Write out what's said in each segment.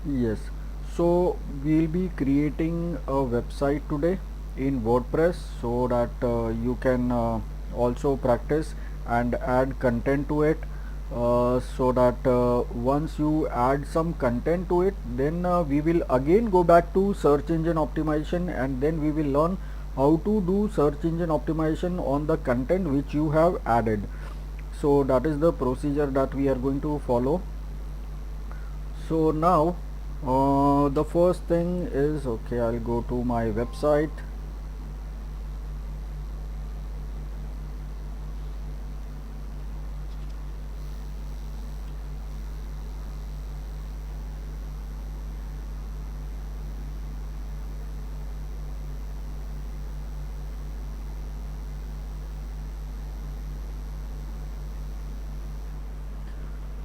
Yes, so we'll be creating a website today in WordPress so that you can also practice and add content to it, so that once you add some content to it, then we will again go back to search engine optimization, and then we will learn how to do search engine optimization on the content which you have added. So that is the procedure that we are going to follow. So now the first thing is, okay, I'll go to my website.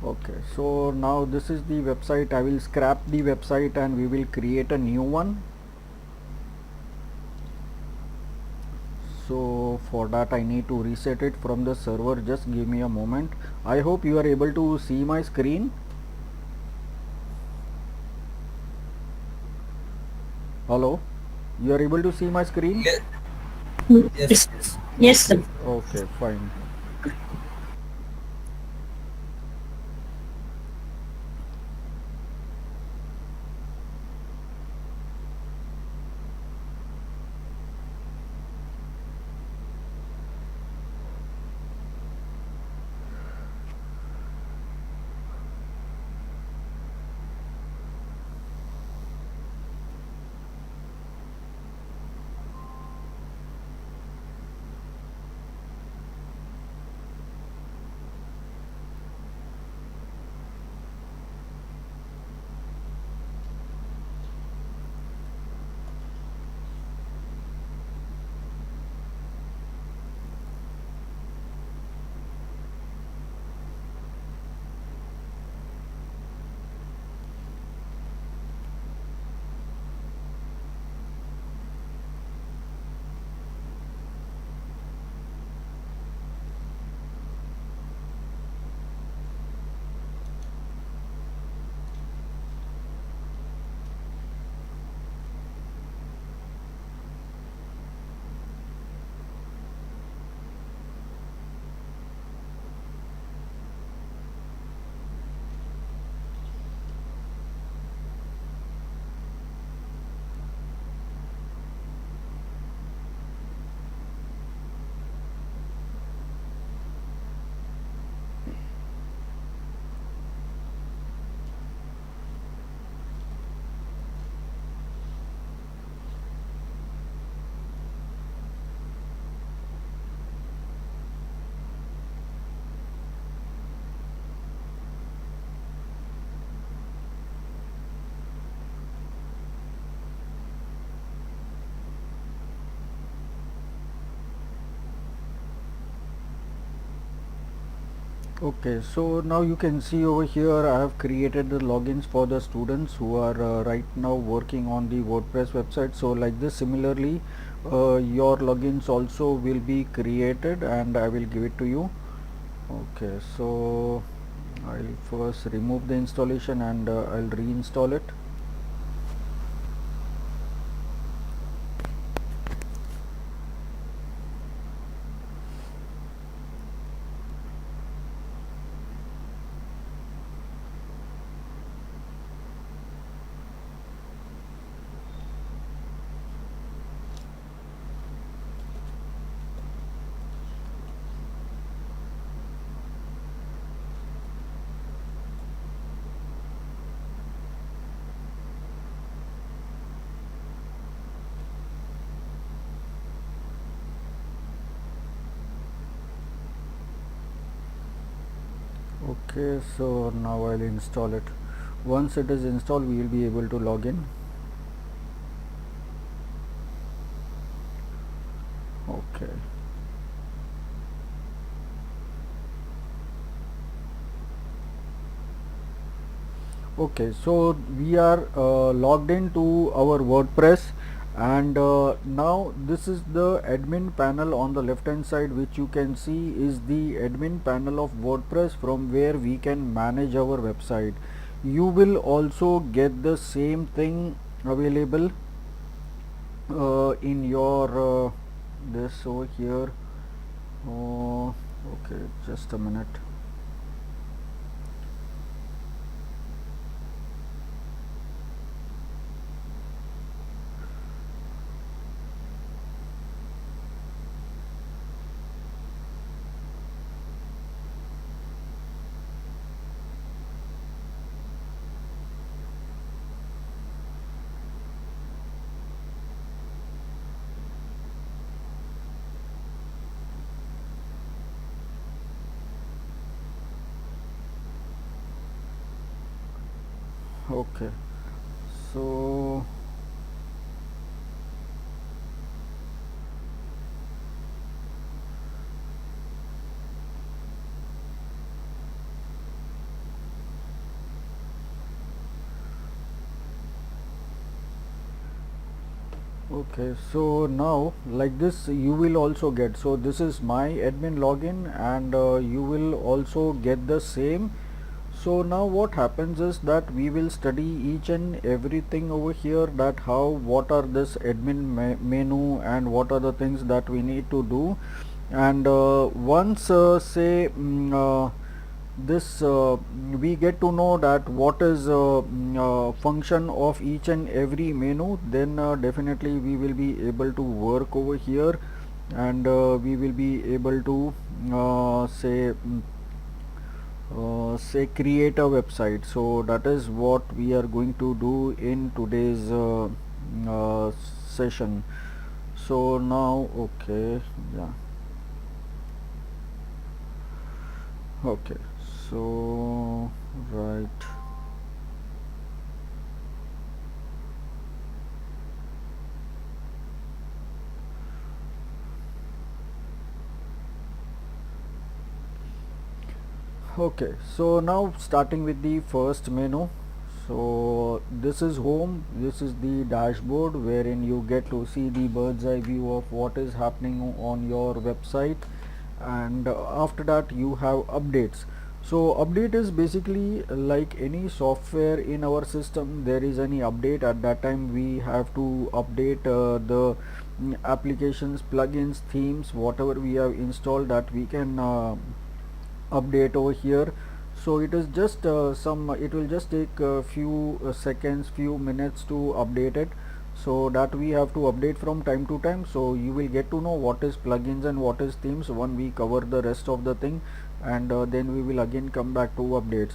Okay, so now this is the website. I will scrap the website and we will create a new one. So for that I need to reset it from the server. Just give me a moment. I hope you are able to see my screen. Hello, you are able to see my screen? Yes, Yes, yes. yes, sir. Okay, fine. Okay, so now you can see over here I have created the logins for the students who are right now working on the WordPress website. So like this, similarly your logins also will be created and I will give it to you. Okay, so I'll first remove the installation and I'll reinstall it. Okay, so now I'll install it. Once it is installed, we will be able to log in. Okay. Okay, so we are logged into our WordPress, and now this is the admin panel on the left hand side, which you can see is the admin panel of WordPress from where we can manage our website. you will also get the same thing available in your this over here. Oh, okay, just a minute. Okay, so okay, so now like this you will also get, so this is my admin login, and you will also get the same. So now what happens is that we will study each and everything over here, that how, what are this admin menu and what are the things that we need to do. And once say this we get to know that what is function of each and every menu, then definitely we will be able to work over here, and we will be able to say create a website. So that is what we are going to do in today's uh, session. So now, okay, yeah, okay, so right. Okay, so now starting with the first menu. So this is home, this is the dashboard wherein you get to see the bird's eye view of what is happening on your website. And after that you have updates. So update is basically like any software in our system. There is any update, at that time we have to update the applications, plugins, themes, whatever we have installed, that we can update over here. So it is just it will just take a few seconds, few minutes to update it. So that we have to update from time to time. So you will get to know what is plugins and what is themes when we cover the rest of the thing, and then we will again come back to updates.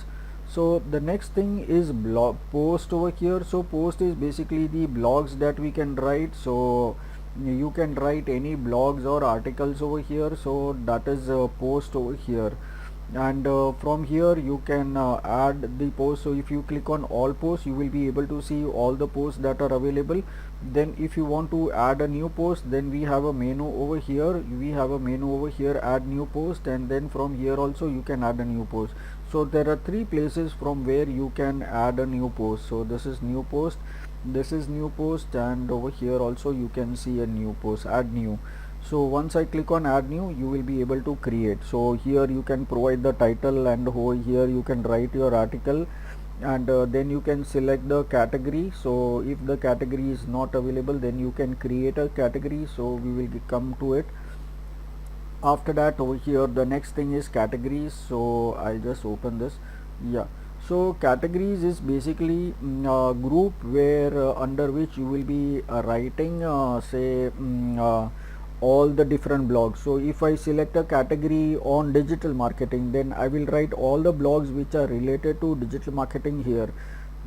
So the next thing is blog post over here. So post is basically the blogs that we can write. So you can write any blogs or articles over here, so that is a post over here. And from here you can add the post. So if you click on all posts, you will be able to see all the posts that are available. Then if you want to add a new post, then we have a menu over here, add new post, and then from here also you can add a new post. So there are three places from where you can add a new post. So this is new post, this is new post, and over here also you can see a new post, add new. So once I click on add new, you will be able to create. So here you can provide the title, and over here you can write your article, and then you can select the category. So if the category is not available, then you can create a category. So we will come to it. After that, over here the next thing is categories. So I'll just open this. Yeah, so categories is basically a group where under which you will be writing all the different blogs. So if I select a category on digital marketing, then I will write all the blogs which are related to digital marketing here.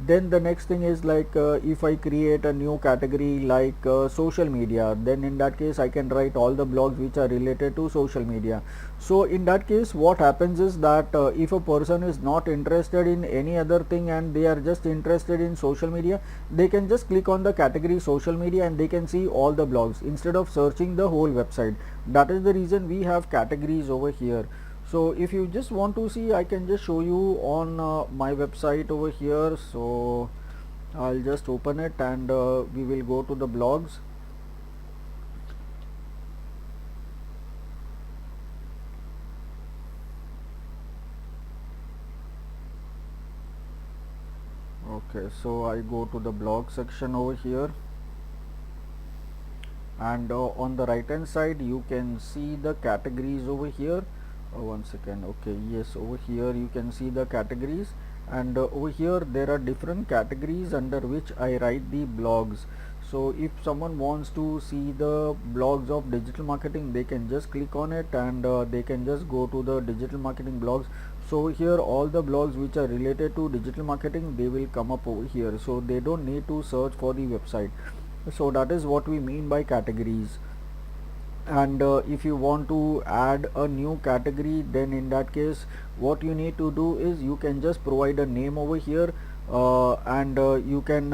Then the next thing is like if I create a new category like social media, then in that case I can write all the blogs which are related to social media. So in that case what happens is that if a person is not interested in any other thing and they are just interested in social media, they can just click on the category social media and they can see all the blogs instead of searching the whole website. That is the reason we have categories over here. So if you just want to see, I can just show you on my website over here. So I'll just open it, and we will go to the blogs. Okay, so I go to the blog section over here, and on the right hand side you can see the categories over here. One second. Okay, yes, over here you can see the categories, and over here there are different categories under which I write the blogs. So if someone wants to see the blogs of digital marketing, they can just click on it, and they can just go to the digital marketing blogs. So here all the blogs which are related to digital marketing, they will come up over here, so they don't need to search for the website. So that is what we mean by categories. And if you want to add a new category, then in that case what you need to do is you can just provide a name over here, and you can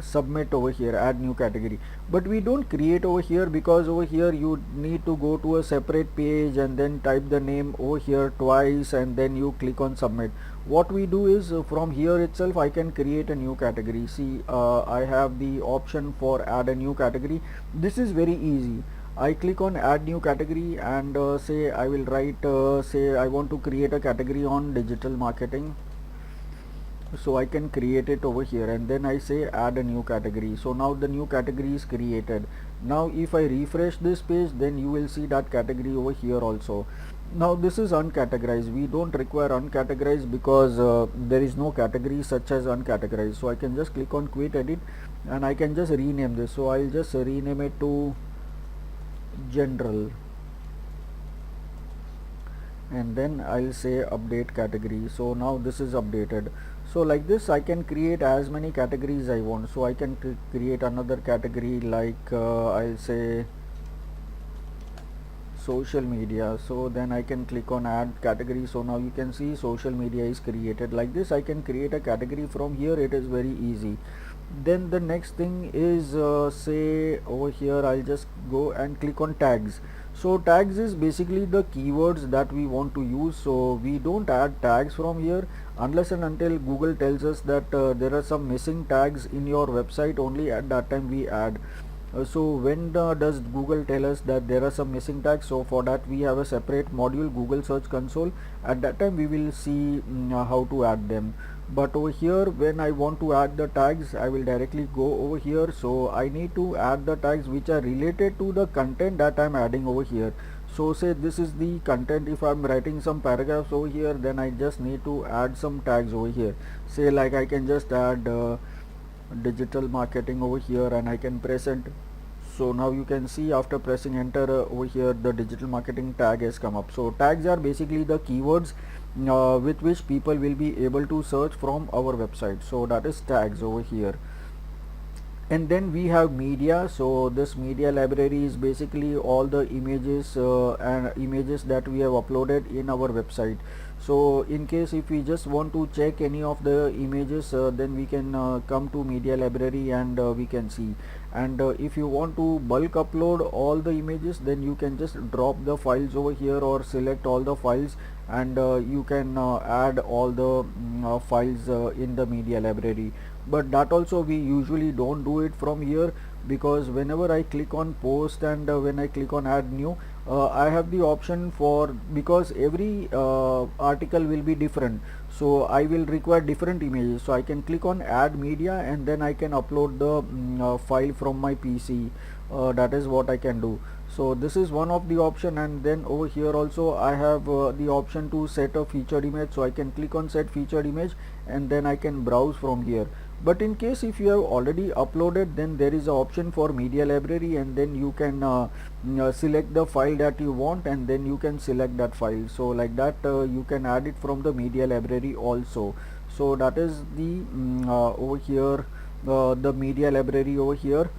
submit over here, add new category. But we don't create over here, because over here you need to go to a separate page and then type the name over here twice, and then you click on submit. What we do is, from here itself I can create a new category. See, I have the option for add a new category. This is very easy. I click on add new category, and say I will write, say I want to create a category on digital marketing. So I can create it over here, and then I say add a new category. So now the new category is created. Now if I refresh this page, then you will see that category over here also. Now this is uncategorized. We don't require uncategorized, because there is no category such as uncategorized. So I can just click on quit edit, and I can just rename this. So I'll just rename it to general, and then I'll say update category. So now this is updated. So like this I can create as many categories I want. So I can create another category like I'll say social media. So then I can click on add category. So now you can see social media is created. Like this I can create a category from here. It is very easy. Then the next thing is, say over here I'll just go and click on tags. So tags is basically the keywords that we want to use. So we don't add tags from here unless and until Google tells us that there are some missing tags in your website. Only at that time we add. So when does Google tell us that there are some missing tags? So for that we have a separate module, Google Search Console. At that time we will see how to add them. But over here, when I want to add the tags, I will directly go over here. So I need to add the tags which are related to the content that I'm adding over here. So say this is the content. If I'm writing some paragraphs over here, then I just need to add some tags over here. Say like I can just add digital marketing over here, and I can press enter. So now you can see after pressing enter over here, the digital marketing tag has come up. So tags are basically the keywords with which people will be able to search from our website. So that is tags over here. And then we have media. So this media library is basically all the images and images that we have uploaded in our website. So in case if we just want to check any of the images, then we can come to media library, and we can see. And if you want to bulk upload all the images, then you can just drop the files over here, or select all the files, and you can add all the files in the media library. But that also we usually don't do it from here, because whenever I click on post, and when I click on add new, I have the option for, because every article will be different, so I will require different images. So I can click on add media, and then I can upload the file from my PC. That is what I can do. So this is one of the option. And then over here also I have the option to set a featured image. So I can click on set featured image, and then I can browse from here. But in case if you have already uploaded, then there is an option for media library, and then you can select the file that you want, and then you can select that file. So like that you can add it from the media library also. So that is the over here the media library over here.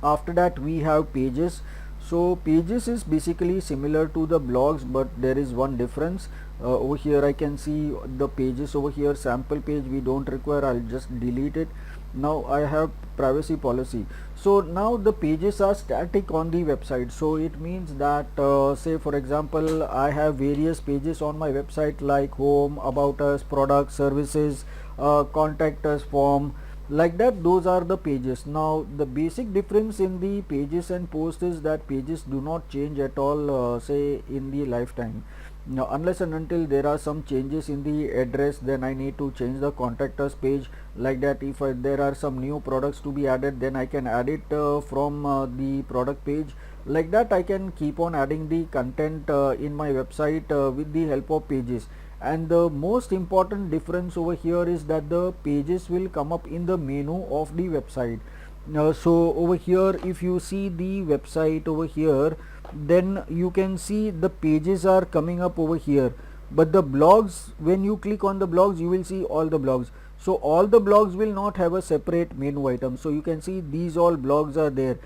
After that we have pages. So pages is basically similar to the blogs, but there is one difference. Over here I can see the pages over here. Sample page we don't require, I'll just delete it. Now I have privacy policy. So now the pages are static on the website. So it means that say for example I have various pages on my website, like home, about us, products, services, contact us form, like that. Those are the pages. Now the basic difference in the pages and posts is that pages do not change at all, say in the lifetime. Now, unless and until there are some changes in the address, then I need to change the contact us page. Like that, if there are some new products to be added, then I can add it from the product page. Like that, I can keep on adding the content in my website with the help of pages. And the most important difference over here is that the pages will come up in the menu of the website. So over here, if you see the website over here, then you can see the pages are coming up over here, but the blogs, when you click on the blogs, you will see all the blogs. So all the blogs will not have a separate menu item. So you can see these all blogs are there.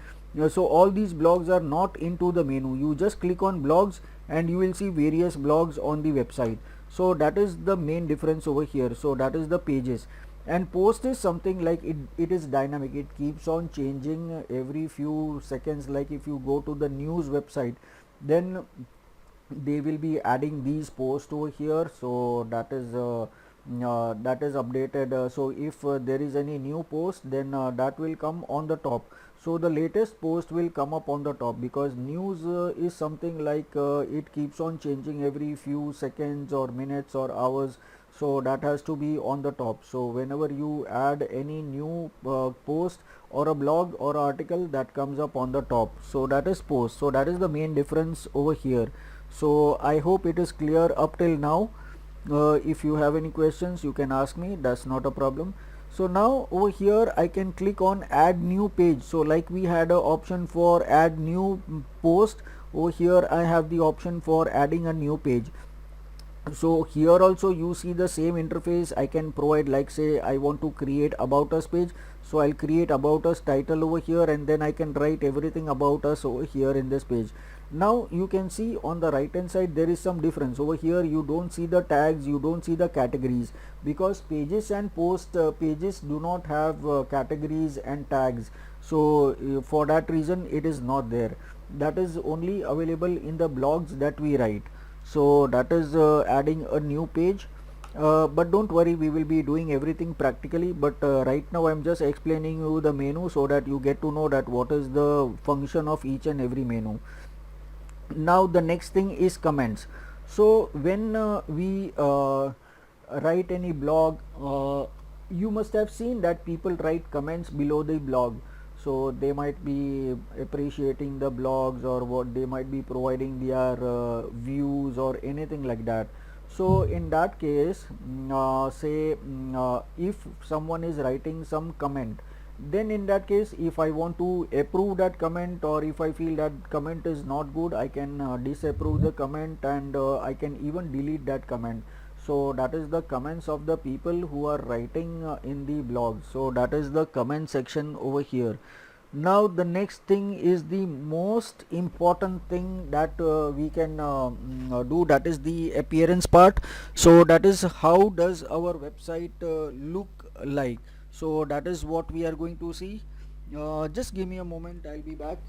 So all these blogs are not into the menu. You just click on blogs and you will see various blogs on the website. So that is the main difference over here. So that is the pages. And post is something like it is dynamic. It keeps on changing every few seconds. Like if you go to the news website, then they will be adding these posts over here. So that is updated. So if there is any new post, then that will come on the top. So the latest post will come up on the top, because news is something like it keeps on changing every few seconds or minutes or hours. So that has to be on the top. So whenever you add any new post or a blog or article, that comes up on the top. So that is post. So that is the main difference over here. So I hope it is clear up till now. If you have any questions, you can ask me, that's not a problem. So now over here I can click on add new page. So like we had a option for add new post, over here I have the option for adding a new page. So here also you see the same interface. I can provide, like say I want to create about us page, so I'll create about us title over here, and then I can write everything about us over here in this page. Now you can see on the right hand side there is some difference. Over here you don't see the tags, you don't see the categories, because pages and post pages do not have categories and tags. So for that reason it is not there. That is only available in the blogs that we write. So that is adding a new page. But don't worry, we will be doing everything practically. But right now I'm just explaining you the menu, so that you get to know that what is the function of each and every menu. Now the next thing is comments. So when we write any blog, you must have seen that people write comments below the blog. So they might be appreciating the blogs, or what they might be providing their views or anything like that. So in that case, say if someone is writing some comment, then in that case, if I want to approve that comment, or if I feel that comment is not good, I can disapprove the comment, and I can even delete that comment. So that is the comments of the people who are writing in the blog. So that is the comment section over here. Now the next thing is the most important thing that we can do, that is the appearance part. So that is how does our website look like. So that is what we are going to see. Just give me a moment, I'll be back.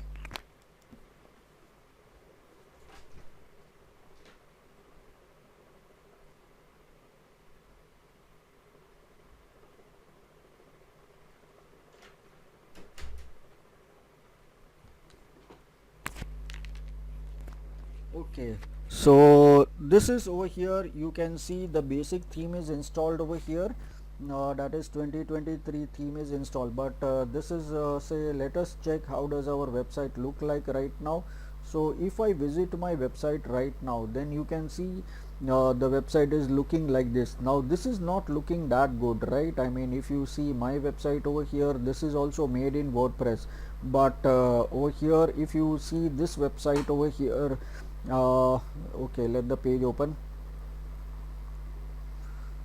Okay, so this is over here. You can see the basic theme is installed over here. That is 2023 theme is installed, but this is say, let us check how does our website look like right now. So if I visit my website right now, then you can see the website is looking like this. Now this is not looking that good, right? I mean, if you see my website over here, this is also made in WordPress, but over here if you see this website over here, okay, let the page open.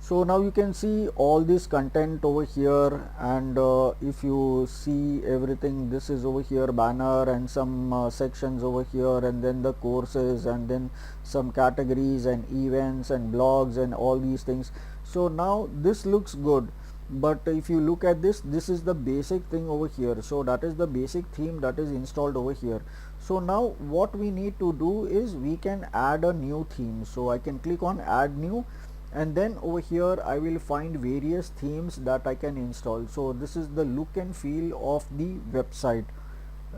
So now you can see all this content over here, and if you see everything, this is over here banner and some sections over here, and then the courses, and then some categories and events and blogs and all these things. So now this looks good, but if you look at this, this is the basic thing over here. So that is the basic theme that is installed over here. So now what we need to do is we can add a new theme. So I can click on add new, and then over here I will find various themes that I can install. So this is the look and feel of the website.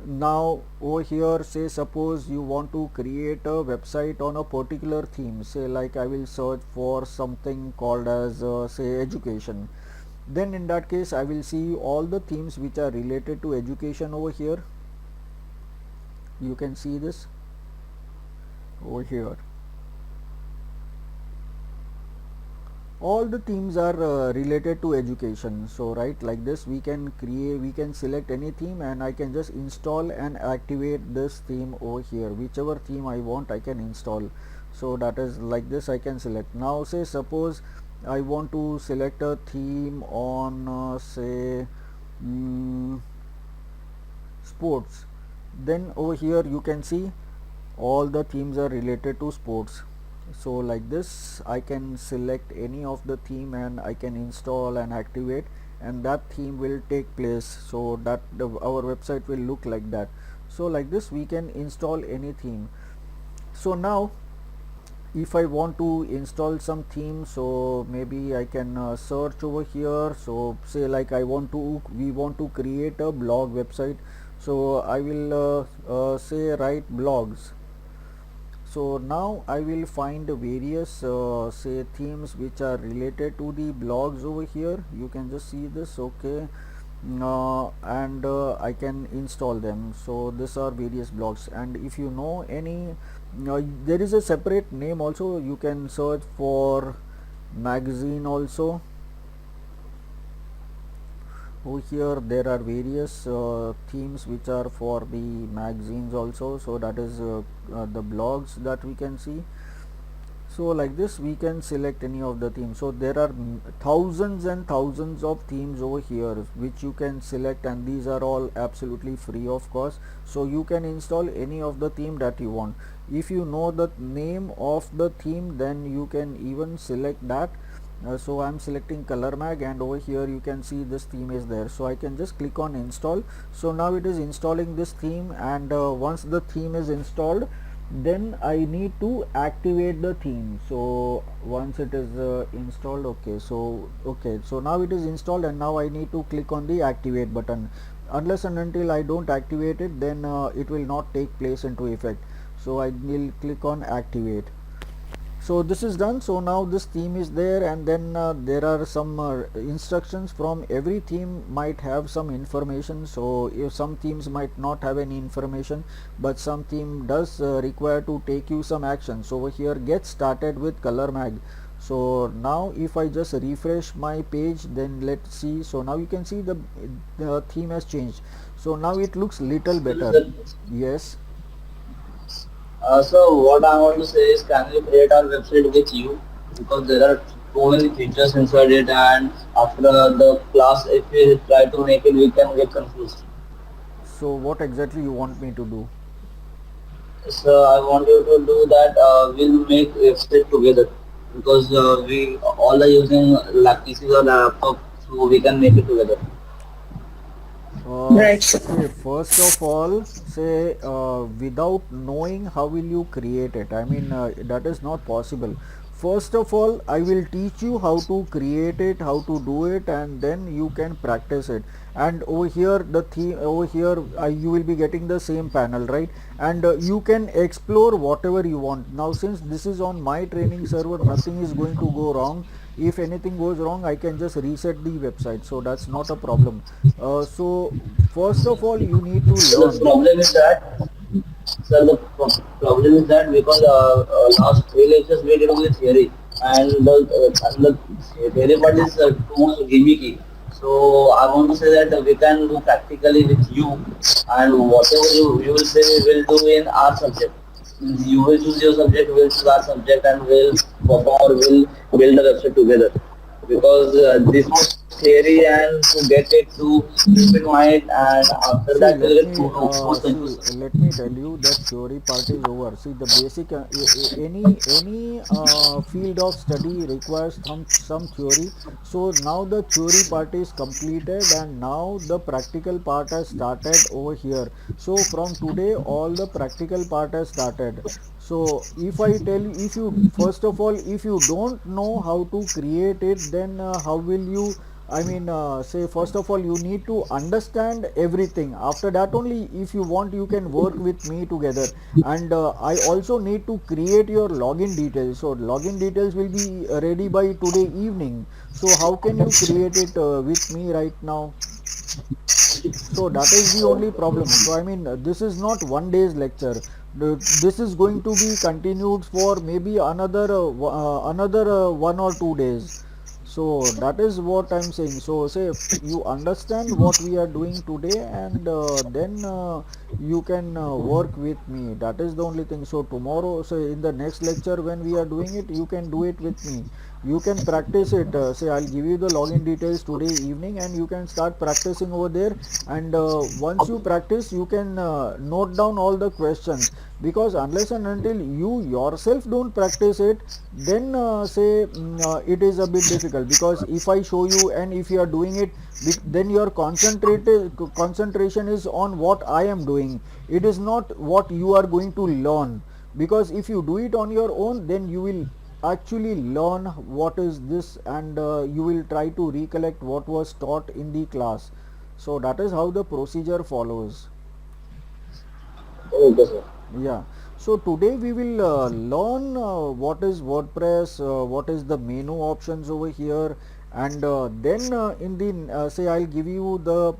Now over here, say suppose you want to create a website on a particular theme, say like I will search for something called as say education. Then in that case I will see all the themes which are related to education over here. You can see this over here. All the themes are related to education. So right, like this we can select any theme, and I can just install and activate this theme over here. Whichever theme I want, I can install. So that is like this, I can select. Now say suppose I want to select a theme on say sports. Then over here you can see all the themes are related to sports. So like this I can select any of the theme and I can install and activate, and that theme will take place, so that our website will look like that. So like this we can install any theme. So now if I want to install some theme, so maybe I can search over here. So say like we want to create a blog website, so I will say write blogs. So now I will find various say themes which are related to the blogs over here. You can just see this, okay. And I can install them. So these are various blogs, and if you know any, there is a separate name also. You can search for magazine also. Over here there are various themes which are for the magazines also, so that is the blogs that we can see. So like this we can select any of the themes. So there are thousands and thousands of themes over here which you can select, and these are all absolutely free of cost. So you can install any of the theme that you want. If you know the name of the theme, then you can even select that. So I'm selecting color mag, and over here you can see this theme is there, so I can just click on install. So now it is installing this theme, and once the theme is installed, then I need to activate the theme. So once it is installed, so now it is installed, and now I need to click on the activate button. Unless and until I don't activate it, then it will not take place into effect. So I will click on activate. So this is done. So now this theme is there, and then there are some instructions. From every theme might have some information. So if some themes might not have any information, but some theme does require to take you some action. So over here, get started with color mag. So now if I just refresh my page, then let's see. So now you can see the theme has changed. So now it looks little better. Yes. So what I want to say is, can you create our website with you? Because there are so many features inside it, and after the class, if we try to make it, we can get confused. So what exactly you want me to do? So I want you to do that. We'll make website together because we all are using PCs or laptop, so we can make it together. Right. Say first of all, say without knowing how will you create it? I mean that is not possible. First of all, I will teach you how to create it, how to do it, and then you can practice it. And over here, the theme over here, you will be getting the same panel, right? And you can explore whatever you want. Now, since this is on my training server, nothing is going to go wrong. If anything goes wrong, I can just reset the website, so that's not a problem. So first of all you need to So the learn. problem is that Sir, the problem is that because last three lectures we did only theory, and the theory part is too much gimmicky. So I want to say that we can do practically with you, and whatever you will say we will do in our subject. You will choose your subject, we will choose our subject, and we'll perform or we'll build a website together. Because this much theory and to get it to keep in mind, and after See, that we'll let get me too much see. confused. Let me tell you that theory part is over. See, the basic any field of study requires some theory. So now the theory part is completed, and now the practical part has started over here. So from today, all the practical part has started. So if I tell you, if you first of all, if you don't know how to create it, then how will you I mean, say first of all, you need to understand everything. After that, only if you want, you can work with me together. And I also need to create your login details. So login details will be ready by today evening. So how can you create it with me right now? So that is the only problem. So I mean, this is not one day's lecture. This is going to be continued for maybe another 1 or 2 days. So that is what I'm saying. So say you understand what we are doing today, and then you can work with me. That is the only thing. So tomorrow, so in the next lecture when we are doing it, you can do it with me. You can practice it. Say I'll give you the login details today evening, and you can start practicing over there. And once you practice, you can note down all the questions, because unless and until you yourself don't practice it, then it is a bit difficult. Because if I show you and if you are doing it, then your concentration is on what I am doing. It is not what you are going to learn. Because if you do it on your own, then you will actually learn what is this, and you will try to recollect what was taught in the class. So that is how the procedure follows. Okay, sir. Yeah. So today we will learn what is WordPress, what is the menu options over here, and then in the say I'll give you the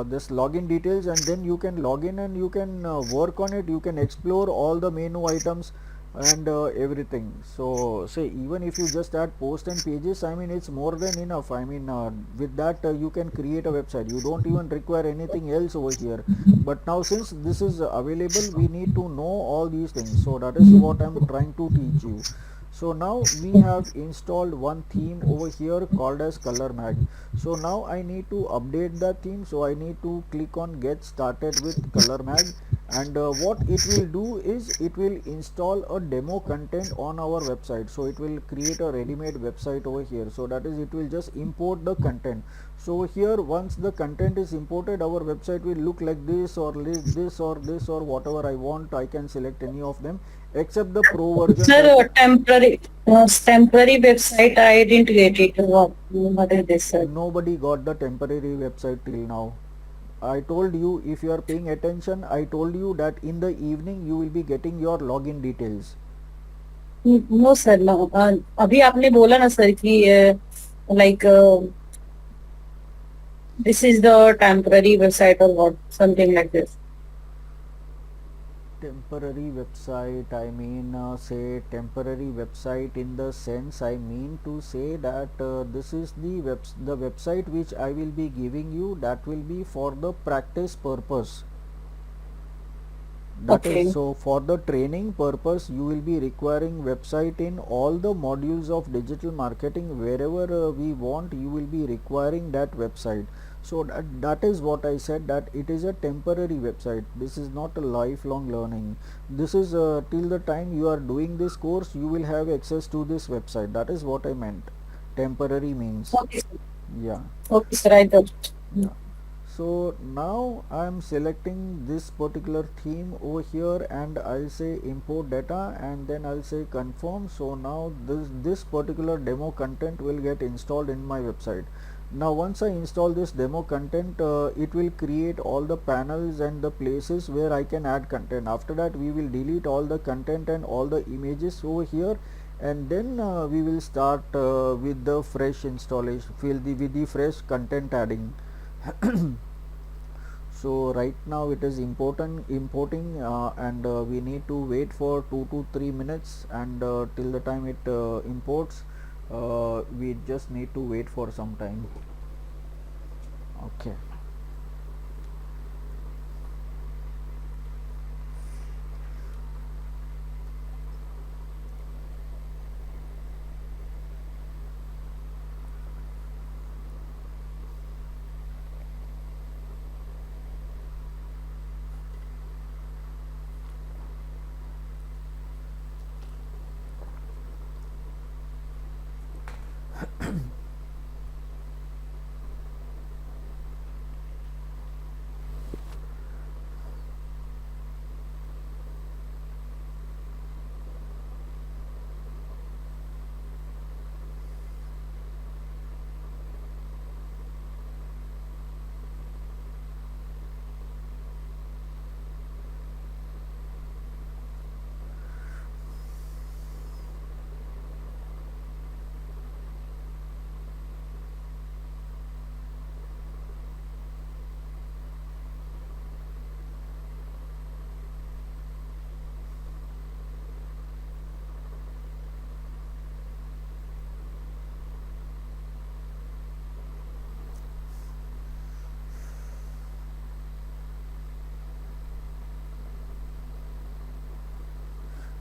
this login details, and then you can log in and you can work on it. You can explore all the menu items and everything. So say even if you just add post and pages, I mean it's more than enough. I mean with that you can create a website. You don't even require anything else over here. But now since this is available, we need to know all these things. So that is what I'm trying to teach you. So now we have installed one theme over here called as color mag. So now I need to update that theme. So I need to click on get started with color mag, and what it will do is it will install a demo content on our website. So it will create a ready-made website over here. So that is, it will just import the content. So here once the content is imported, our website will look like this, or this, or this, or whatever I want. I can select any of them except the pro versions. Sir, temporary website, I didn't get it. What is this, sir? Nobody got the temporary website till now. I told you, if you are paying attention, I told you that in the evening you will be getting your login details. No sir, no. अभी आपने बोला ना sir कि like this is the temporary website और what something like this. Temporary website, I mean say temporary website in the sense, I mean to say that this is the website which I will be giving you, that will be for the practice purpose. That is, Okay. so for the training purpose you will be requiring website in all the modules of digital marketing. Wherever we want, you will be requiring that website. So that is what I said, that it is a temporary website. This is not a lifelong learning. This is till the time you are doing this course, you will have access to this website. That is what I meant. Temporary means. Okay, sir. Yeah. Okay, sir, I got it. Yeah. So now I am selecting this particular theme over here, and I'll say import data, and then I'll say confirm. So now this particular demo content will get installed in my website. Now once I install this demo content, it will create all the panels and the places where I can add content. After that we will delete all the content and all the images over here, and then we will start with the fresh installation, with the fresh content adding. So right now it is importing, and we need to wait for 2 to 3 minutes, and till the time it imports, we just need to wait for some time. Okay.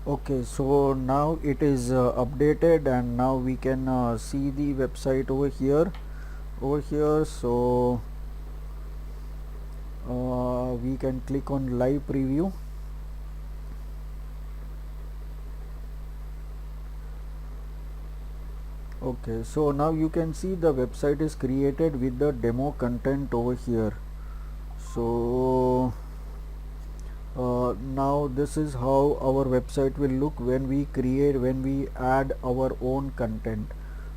Okay, so now it is updated, and now we can see the website over here. So we can click on live preview. Okay, so now you can see the website is created with the demo content over here. So now this is how our website will look when we add our own content.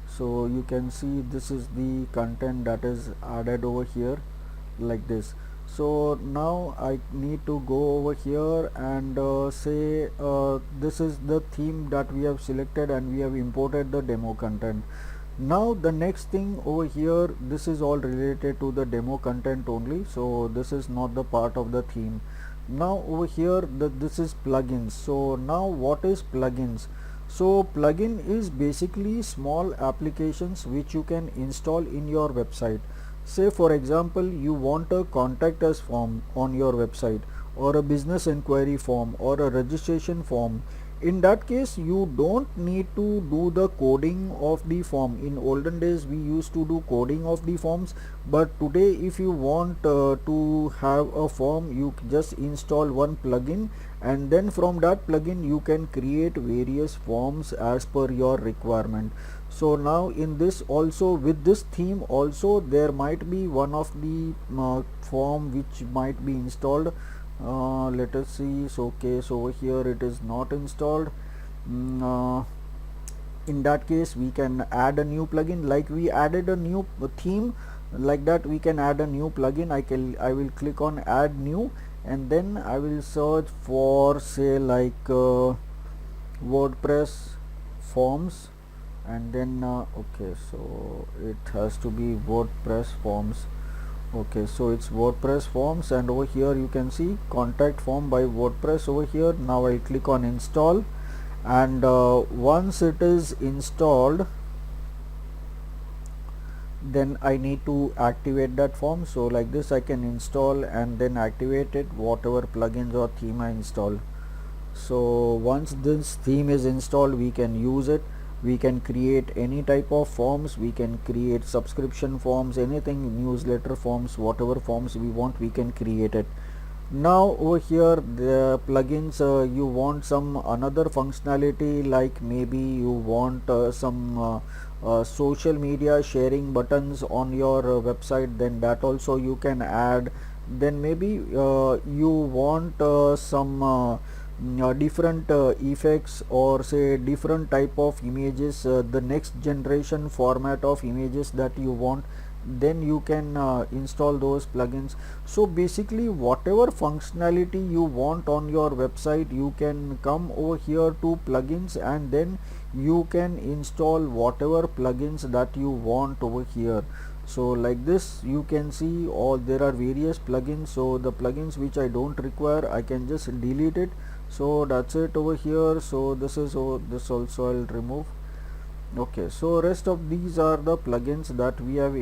So you can see this is the content that is added over here, like this. So now I need to go over here and say this is the theme that we have selected, and we have imported the demo content. Now the next thing over here, this is all related to the demo content only, so this is not the part of the theme. Now over here, this is plugins. So now what is plugins? So plugin is basically small applications which you can install in your website. Say for example, you want a contact us form on your website, or a business inquiry form, or a registration form. In that case, you don't need to do the coding of the form. In olden days we used to do coding of the forms, but today if you want to have a form, you just install one plugin, and then from that plugin you can create various forms as per your requirement. So now in this also, with this theme also, there might be one of the form which might be installed. Let us see. So okay, so over here it is not installed. mm, uh, in that case we can add a new plugin, like we added a new theme. Like that we can add a new plugin. I will click on add new, and then I will search for, say, like WordPress forms, and then okay, so it has to be WordPress forms. Okay, so it's WordPress forms, and over here you can see contact form by WordPress over here. Now I'll click on install, and once it is installed, then I need to activate that form. So like this I can install and then activate it, whatever plugins or theme I install. So once this theme is installed, we can use it. We can create any type of forms. We can create subscription forms, anything, newsletter forms, whatever forms we want, we can create it. Now over here the plugins, you want some another functionality, like maybe you want some social media sharing buttons on your website, then that also you can add. Then maybe you want some different effects, or say different type of images, the next generation format of images that you want, then you can install those plugins. So basically whatever functionality you want on your website, you can come over here to plugins, and then you can install whatever plugins that you want over here. So like this you can see all, there are various plugins. So the plugins which I don't require, I can just delete it. So that's it over here. So this is, oh, this also I'll remove. Okay, so rest of these are the plugins that we have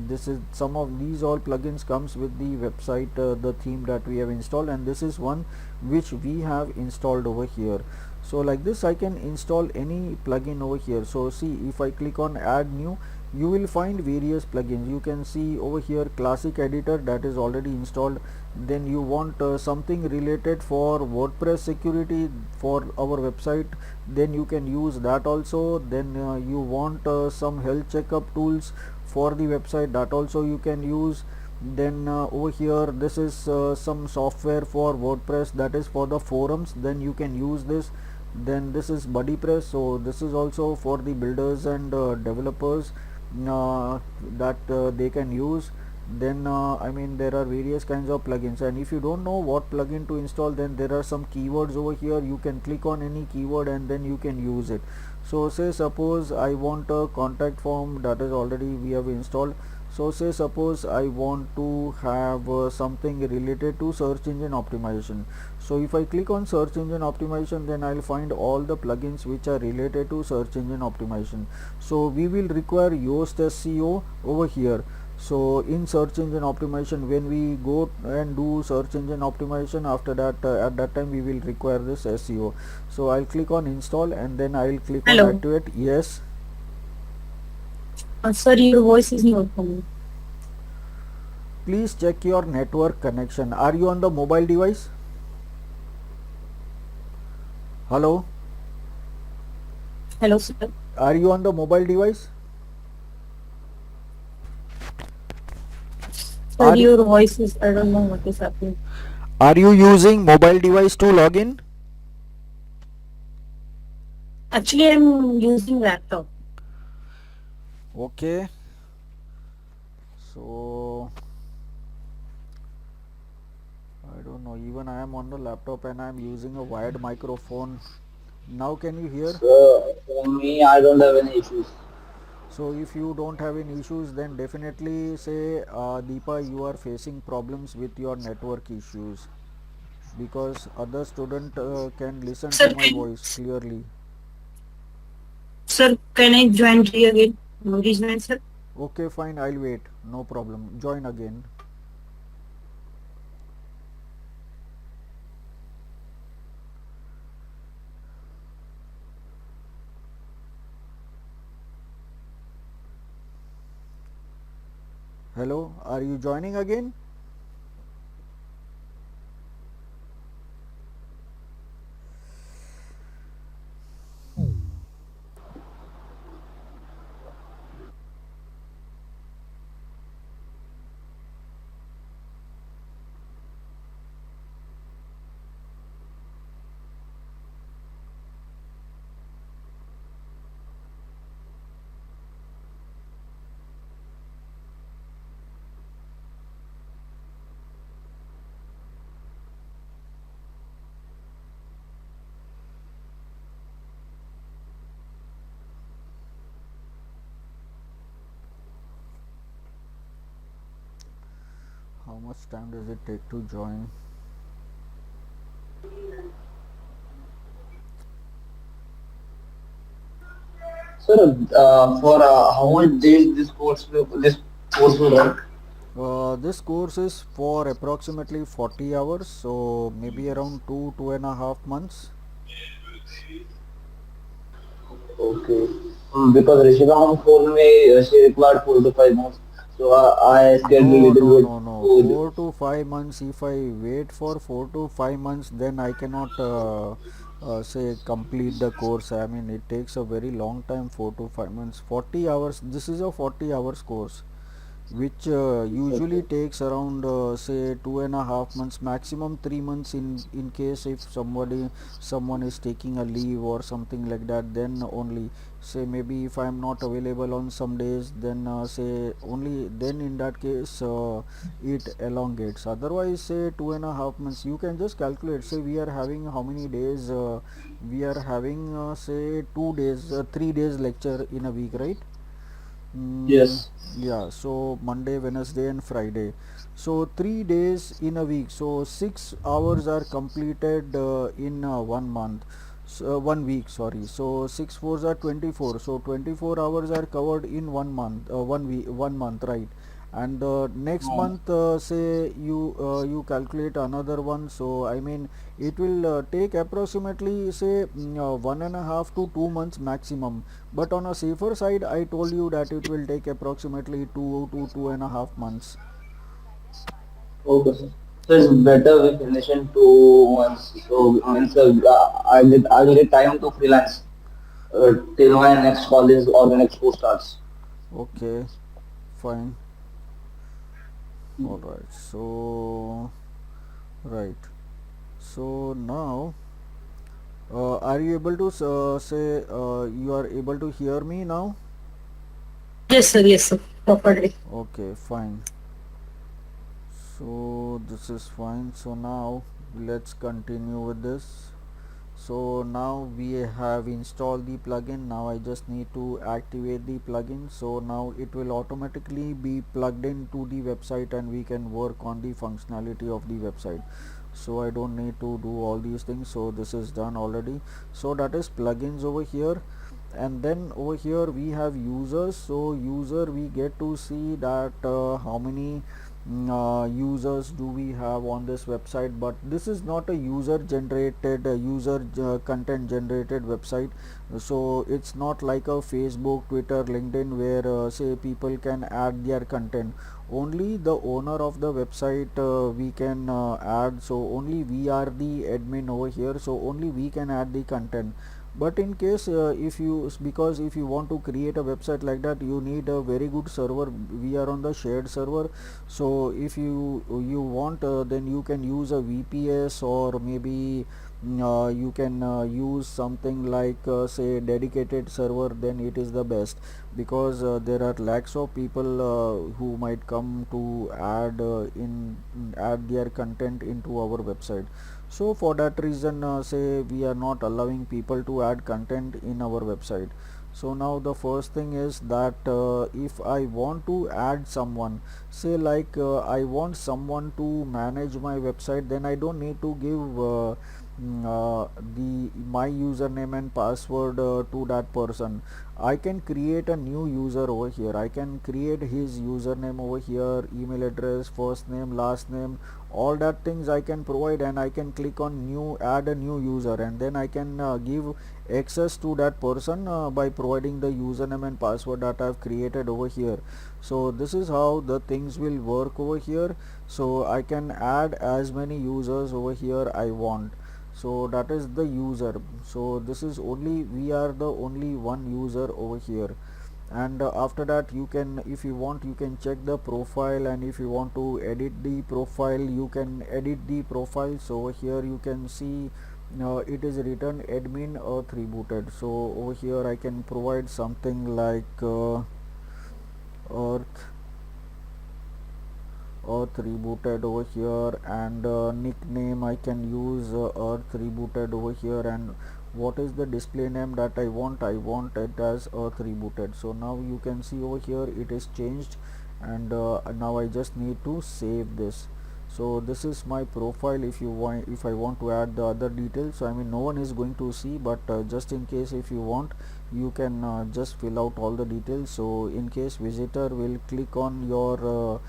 this is some of these all plugins comes with the website, the theme that we have installed, and this is one which we have installed over here. So like this I can install any plugin over here. So see, if I click on add new, you will find various plugins. You can see over here classic editor, that is already installed. Then you want something related for WordPress security for our website, then you can use that also. Then you want some health checkup tools for the website, that also you can use. Then over here this is some software for WordPress, that is for the forums, then you can use this. Then this is BuddyPress, so this is also for the builders and developers that they can use. Then I mean, there are various kinds of plugins, and if you don't know what plugin to install, then there are some keywords over here. You can click on any keyword and then you can use it. So say suppose I want a contact form, that is already we have installed. So say suppose I want to have something related to search engine optimization. So if I click on search engine optimization, then I'll find all the plugins which are related to search engine optimization. So we will require Yoast SEO over here. So in search engine optimization, when we go and do search engine optimization, after that at that time we will require this SEO. So I'll click on install and then I'll click on Hello. activate. Yes. Sir, your voice is not coming. Please check your network connection. Are you on the mobile device? Hello, Hello, sir. are you on the mobile device? Sir, Are your voice is, I don't know what is happening. are you using mobile device to log in? Actually, I'm using laptop. Okay. So I don't know, even I am on the laptop and I am using a wired microphone. Now can you hear? So for me, I don't have any issues. So if you don't have any issues, then definitely say Deepa, you are facing problems with your network issues, because other student can listen to Sir, my voice clearly. can I join you again? Rejoin, sir. Okay, fine, I'll wait, no problem, join again. Hello, are you joining again? How much time does it take to join? Sir, for how much days this course will run? This course is for approximately 40 hours, so maybe around 2.5 months. Okay. Because Rishikam told me she required 4 to 5 months. So I scheduled No, a no, little bit no, no. to 4 to 5 months. If I wait for 4 to 5 months, then I cannot say complete the course. I mean, it takes a very long time. 4 to 5 months. 40 hours. This is a 40 hours course, which usually okay. takes around say 2.5 months, maximum 3 months, in case if someone is taking a leave or something like that, then only. Say maybe if I am not available on some days, then say only then in that case it elongates. Otherwise, say 2.5 months, you can just calculate. Say we are having how many days, we are having say 2 days, 3 days lecture in a week, right? Mm, Yes. yeah, so Monday, Wednesday, and Friday. So 3 days in a week. So 6 hours are completed in 1 month. So, 1 week, sorry. So 6 fours are 24. So 24 hours are covered in 1 month. 1 week, 1 month, right? And next Hmm. month, say you calculate another one. So I mean, it will take approximately say 1.5 to 2 months maximum, but on a safer side, I told you that it will take approximately 2 to 2.5 months. Okay, sir. So it's better we finish in 2 months. So means I will get time to freelance till my next college or the next course starts. Okay, fine. All right. So right. So now, are you able to say you are able to hear me now? Yes, sir, properly. Okay, fine. So this is fine. So now let's continue with this. So now we have installed the plugin. Now I just need to activate the plugin. So now it will automatically be plugged into the website and we can work on the functionality of the website. So I don't need to do all these things. So this is done already. So that is plugins over here. and then over here we have users. So user, we get to see that how many users do we have on this website. But this is not a user generated content generated website. So it's not like a Facebook, Twitter, LinkedIn, where say people can add their content. Only the owner of the website we can add. So only we are the admin over here, so only we can add the content. But in case if you, because if you want to create a website like that, you need a very good server. We are on the shared server. So if you want, then you can use a VPS, or maybe you can use something like say dedicated server, then it is the best. Because there are lakhs of people who might come to add their content into our website. So for that reason, say we are not allowing people to add content in our website. So now the first thing is that if I want to add someone, say like I want someone to manage my website, then I don't need to give the my username and password to that person. I can create a new user over here. I can create his username over here, email address, first name, last name, all that things I can provide, and I can click on new, add a new user, and then I can give access to that person by providing the username and password that I've created over here. So this is how the things will work over here. So I can add as many users over here I want. So that is the user. So this is only, we are the only one user over here. And after that, you can, if you want, you can check the profile, and if you want to edit the profile, you can edit the profile. So over here you can see it is written admin earth rebooted. So over here I can provide something like earth earth rebooted over here, and nickname I can use earth rebooted over here. And what is the display name that I want it as earth rebooted. So now you can see over here it is changed, and now I just need to save this. So this is my profile. If you want, if I want to add the other details, so I mean no one is going to see, but just in case if you want, you can just fill out all the details. So in case visitor will click on your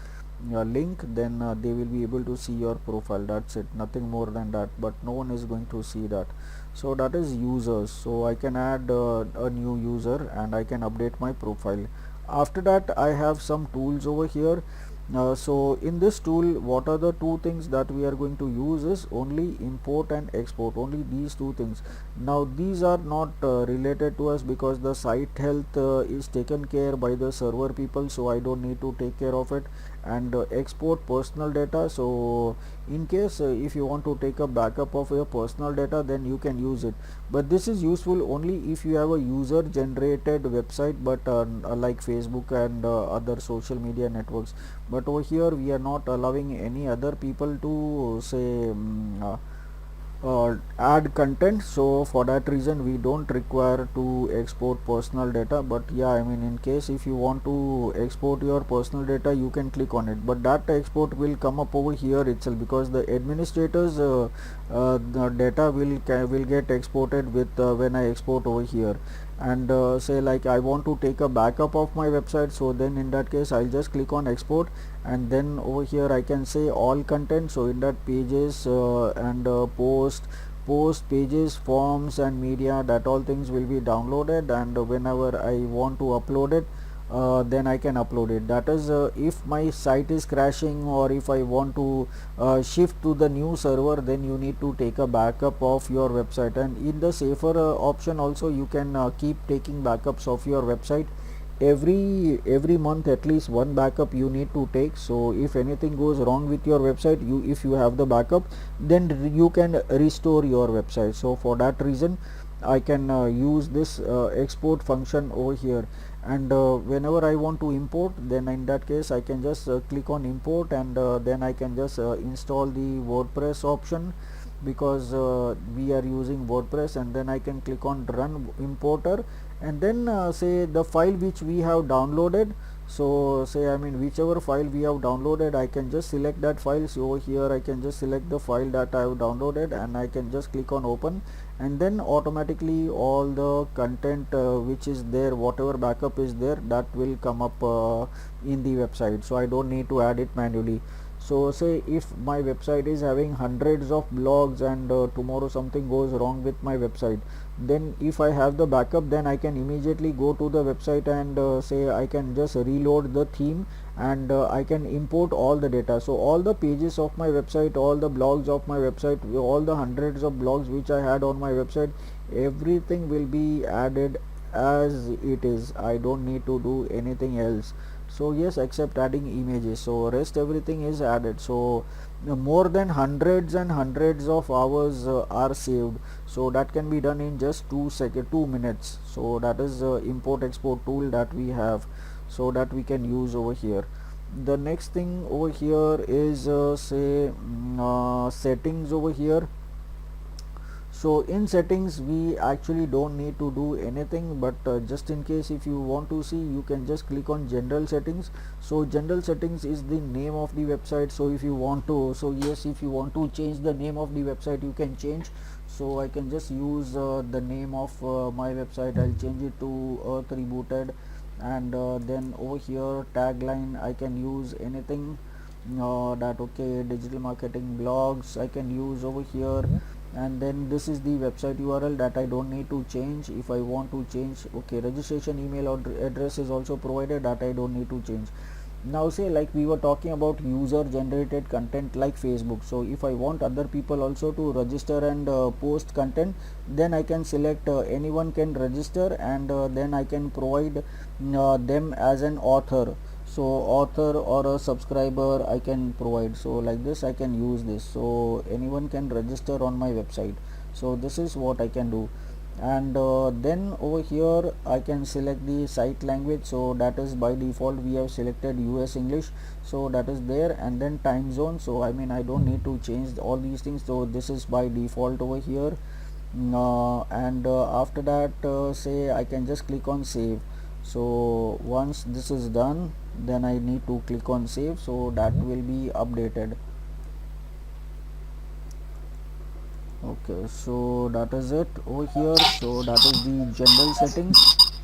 link, then they will be able to see your profile. That's it, nothing more than that, but no one is going to see that. So that is users. So I can add a new user, and I can update my profile. After that, I have some tools over here. So in this tool, what are the two things that we are going to use is only import and export, only these two things. Now these are not related to us, because the site health is taken care by the server people, so I don't need to take care of it. And export personal data. So in case if you want to take a backup of your personal data, then you can use it. But this is useful only if you have a user generated website, but like Facebook and other social media networks. But over here we are not allowing any other people to say add content. So for that reason we don't require to export personal data. But yeah, I mean in case if you want to export your personal data, you can click on it, but that export will come up over here itself, because the administrators the data will get exported with when I export over here. And say like I want to take a backup of my website, so then in that case I'll just click on export, and then over here I can say all content. So in that pages and post pages, forms and media, that all things will be downloaded, and whenever I want to upload it, then I can upload it. That is if my site is crashing, or if I want to shift to the new server, then you need to take a backup of your website. And in the safer option also, you can keep taking backups of your website. Every month at least one backup you need to take. So if anything goes wrong with your website, you, if you have the backup, then you can restore your website. So for that reason I can use this export function over here. And whenever I want to import, then in that case I can just click on import, and then I can just install the WordPress option, because we are using WordPress. And then I can click on run importer, and then say the file which we have downloaded, So say, I mean, whichever file we have downloaded, I can just select that file. So over here I can just select the file that I have downloaded, and I can just click on open, and then automatically all the content which is there, whatever backup is there, that will come up in the website, so I don't need to add it manually. So say if my website is having hundreds of blogs, and tomorrow something goes wrong with my website, then if I have the backup, then I can immediately go to the website, and say I can just reload the theme, and I can import all the data. So all the pages of my website, all the blogs of my website, all the hundreds of blogs which I had on my website, everything will be added as it is. I don't need to do anything else. So yes, except adding images, so rest everything is added. So more than hundreds and hundreds of hours are saved, so that can be done in just 2 minutes. So that is import export tool that we have, so that we can use over here. The next thing over here is settings over here. So in settings we actually don't need to do anything, but just in case if you want to see, you can just click on general settings. So general settings is the name of the website. So if you want to, so yes, if you want to change the name of the website, you can change. So I can just use the name of my website. I'll change it to Earth Rebooted, and then over here tagline I can use anything, that okay, digital marketing blogs I can use over here. And then this is the website URL that I don't need to change. If I want to change, okay, registration email or address is also provided, that I don't need to change. Now say, like we were talking about user generated content like Facebook, so if I want other people also to register and post content, then I can select anyone can register, and then I can provide them as an author. So author or a subscriber I can provide. So like this I can use this, so anyone can register on my website. So this is what I can do. And then over here I can select the site language, so that is by default we have selected US English, so that is there. And then time zone, so I mean I don't need to change all these things, so this is by default over here. And after that say I can just click on save. So once this is done, then I need to click on save, so that will be updated. Okay, so that is it over here. So that is the general settings.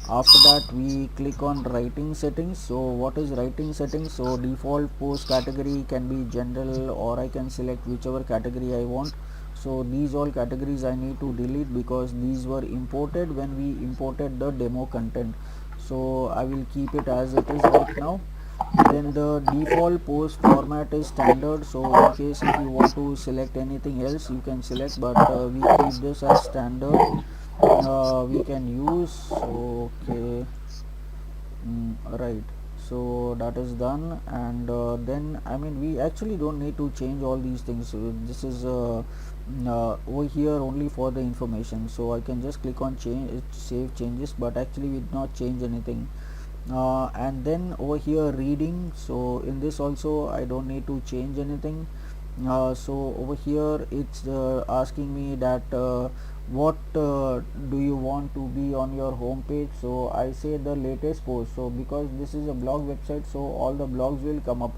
After that we click on writing settings. So what is writing settings? So default post category can be general, or I can select whichever category I want. So these all categories I need to delete, because these were imported when we imported the demo content. So I will keep it as it is right now. Then the default post format is standard, so in case if you want to select anything else you can select, but we keep this as standard. We can use, okay, right. So that is done. And then I mean we actually don't need to change all these things. So this is over here only for the information, so I can just click on change, save changes, but actually we did not change anything. And then over here reading, so in this also I don't need to change anything. So over here it's asking me that what do you want to be on your home page. So I say the latest post, so because this is a blog website, so all the blogs will come up.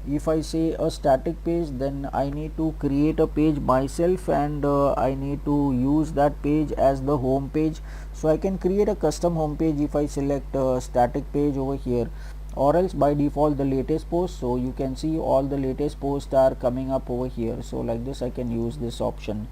If I say a static page, then I need to create a page myself, and I need to use that page as the home page. So I can create a custom home page if I select a static page over here, or else by default the latest post. So you can see all the latest posts are coming up over here. So like this I can use this option.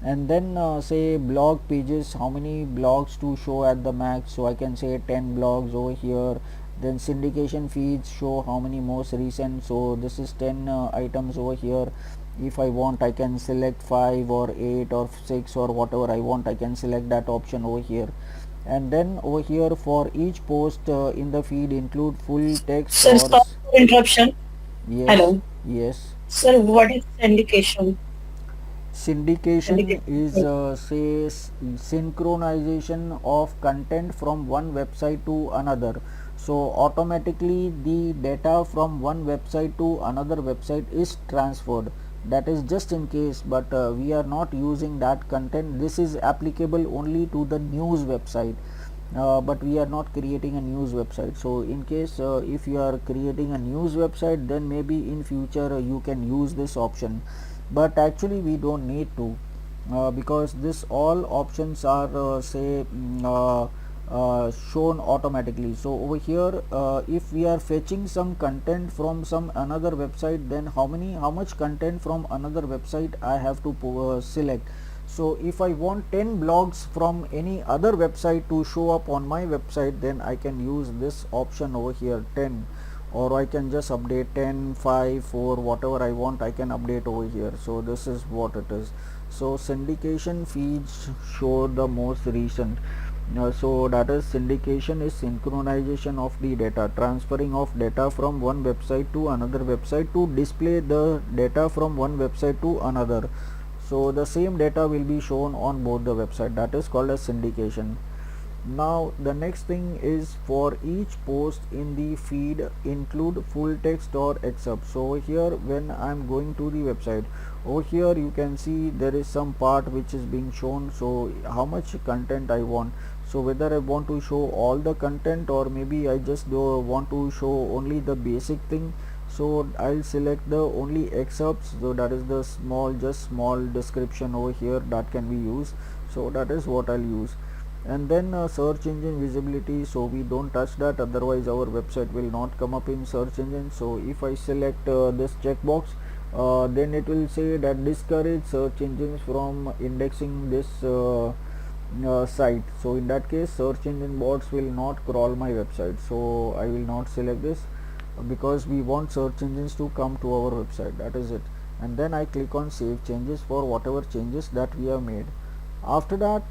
And then say blog pages, how many blogs to show at the max, so I can say 10 blogs over here. Then syndication feeds, show how many most recent, so this is 10 items over here. If I want, I can select 5 or 8 or 6 or whatever I want, I can select that option over here. And then over here for each post in the feed include full text Sir, or sorry for interruption. yes, Hello. yes. Sir, what is syndication? Syndication is Syndication. synchronization of content from one website to another. So automatically the data from one website to another website is transferred. That is just in case, but we are not using that content. This is applicable only to the news website. but we are not creating a news website. So in case if you are creating a news website, then maybe in future you can use this option, but actually we don't need to, because this all options are shown automatically. So over here, if we are fetching some content from some another website, then how much content from another website I have to select. So if I want 10 blogs from any other website to show up on my website, then I can use this option over here, 10, or I can just update 10, 5, 4, whatever I want I can update over here. So this is what it is. So syndication feeds show the most recent. So that is, syndication is synchronization of the data, transferring of data from one website to another website to display the data from one website to another. So the same data will be shown on both the website. That is called as syndication. Now the next thing is, for each post in the feed include full text or excerpt. So over here, when I'm going to the website, over here you can see there is some part which is being shown. So how much content I want, so whether I want to show all the content, or maybe I just want to show only the basic thing. So I'll select the only excerpts, so that is the small description over here that can be used. So that is what I'll use. And then search engine visibility, so we don't touch that, otherwise our website will not come up in search engine. So if I select this checkbox, then it will say that discourage search engines from indexing this site. So in that case, search engine bots will not crawl my website, so I will not select this, because we want search engines to come to our website. That is it. And then I click on save changes for whatever changes that we have made. After that,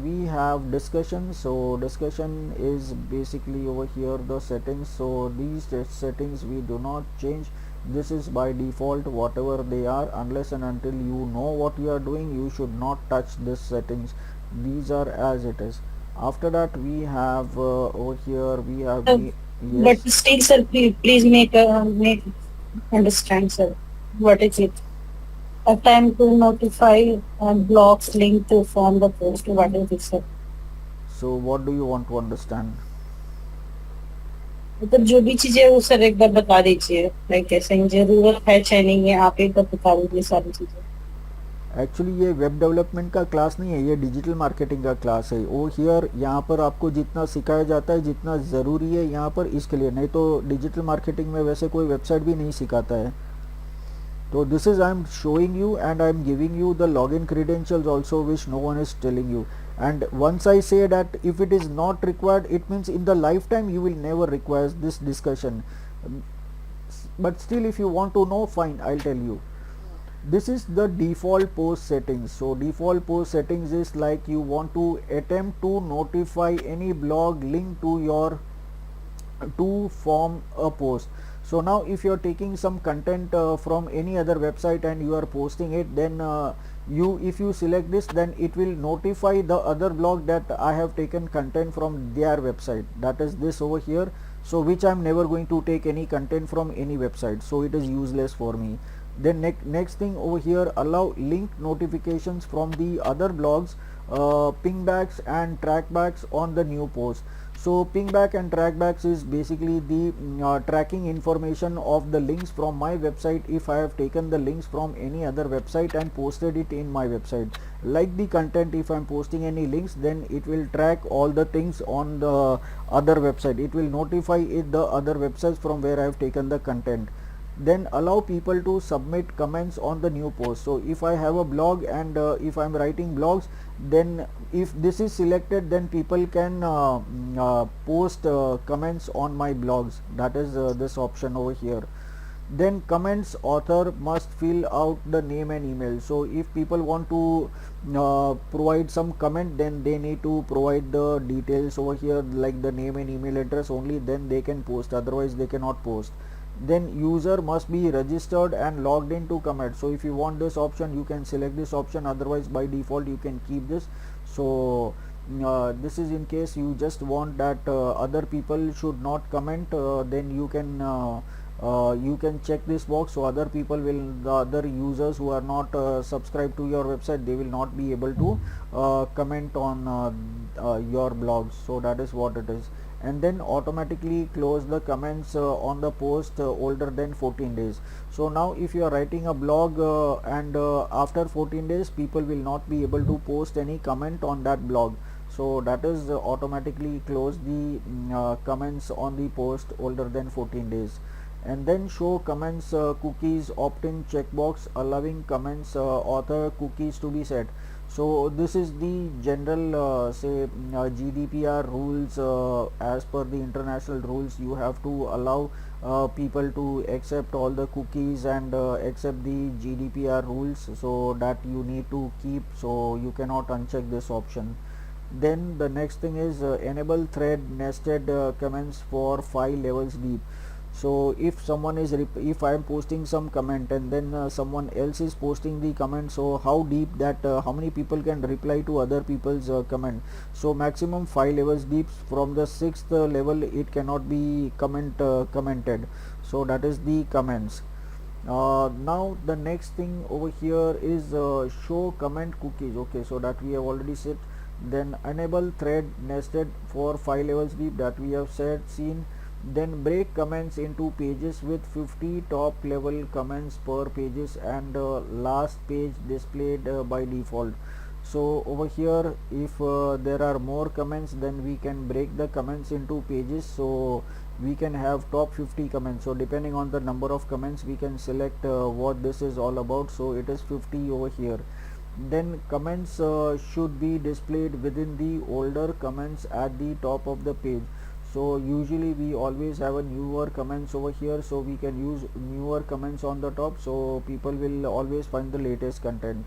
we have discussion. So discussion is basically over here the settings. So these settings we do not change. This is by default whatever they are. Unless and until you know what you are doing, you should not touch this settings. These are as it is. After that, we have over here we have Uh, but yes. still, sir, please make understand, sir. What is it? A time to notify blocks link to form the post. What is it, sir? So what do you want to understand? मतलब जो भी चीजें वो sir एक बार बता दीजिए, like कैसे जरूरत है चाहे नहीं है, आप एक बार बता दीजिए सारी चीजें. एक्चुअली ये वेब डेवलपमेंट का क्लास नहीं है, ये डिजिटल मार्केटिंग का क्लास है। ओ हियर यहाँ पर आपको जितना सिखाया जाता है, जितना ज़रूरी है यहाँ पर, इसके लिए, नहीं तो डिजिटल मार्केटिंग में वैसे कोई वेबसाइट भी नहीं सिखाता है। तो this is I am showing you and I am giving you the login credentials also which no one is telling you, and once I say that if it is not required, it means in the lifetime you will never require this discussion. But still, if you want to know, fine, I'll tell you. This is the default post settings. So default post settings is like you want to attempt to notify any blog link to your to form a post. So now if you are taking some content from any other website and you are posting it, then if you select this, then it will notify the other blog that I have taken content from their website. That is this over here. So which I am never going to take any content from any website, so it is useless for me. Then next thing over here, allow link notifications from the other blogs, pingbacks and trackbacks on the new post. So pingback and trackbacks is basically the tracking information of the links from my website if I have taken the links from any other website and posted it in my website. Like the content, if I am posting any links, then it will track all the things on the other website. It will notify it the other websites from where I have taken the content. Then allow people to submit comments on the new post. So if I have a blog and if I am writing blogs, then if this is selected, then people can post comments on my blogs. That is this option over here. Then comments author must fill out the name and email. So if people want to provide some comment, then they need to provide the details over here, like the name and email address only, then they can post, otherwise they cannot post. Then user must be registered and logged in to comment. So if you want this option, you can select this option, otherwise by default you can keep this. So this is in case you just want that other people should not comment, then you can you can check this box, so other people will, the other users who are not subscribed to your website, they will not be able to comment on your blogs. So that is what it is. And then automatically close the comments on the post older than 14 days. So now if you are writing a blog and after 14 days people will not be able to post any comment on that blog, so that is automatically close the comments on the post older than 14 days. And then show comments cookies opt-in checkbox, allowing comments author cookies to be set. So this is the general GDPR rules. As per the international rules, you have to allow people to accept all the cookies and accept the GDPR rules, so that you need to keep, so you cannot uncheck this option. Then the next thing is enable thread nested comments for 5 levels deep. So if someone is if I am posting some comment and then someone else is posting the comment, so how deep that how many people can reply to other people's comment. So maximum 5 levels deep. From the sixth level it cannot be commented. So that is the comments. Now the next thing over here is show comment cookies. Okay, so that we have already said. Then enable thread nested for 5 levels deep, that we have seen. Then break comments into pages with 50 top level comments per pages, and last page displayed by default. So over here, if there are more comments, then we can break the comments into pages, so we can have top 50 comments. So depending on the number of comments, we can select what this is all about. So it is 50 over here. Then comments should be displayed within the older comments at the top of the page. So usually we always have a newer comments over here, so we can use newer comments on the top, so people will always find the latest content.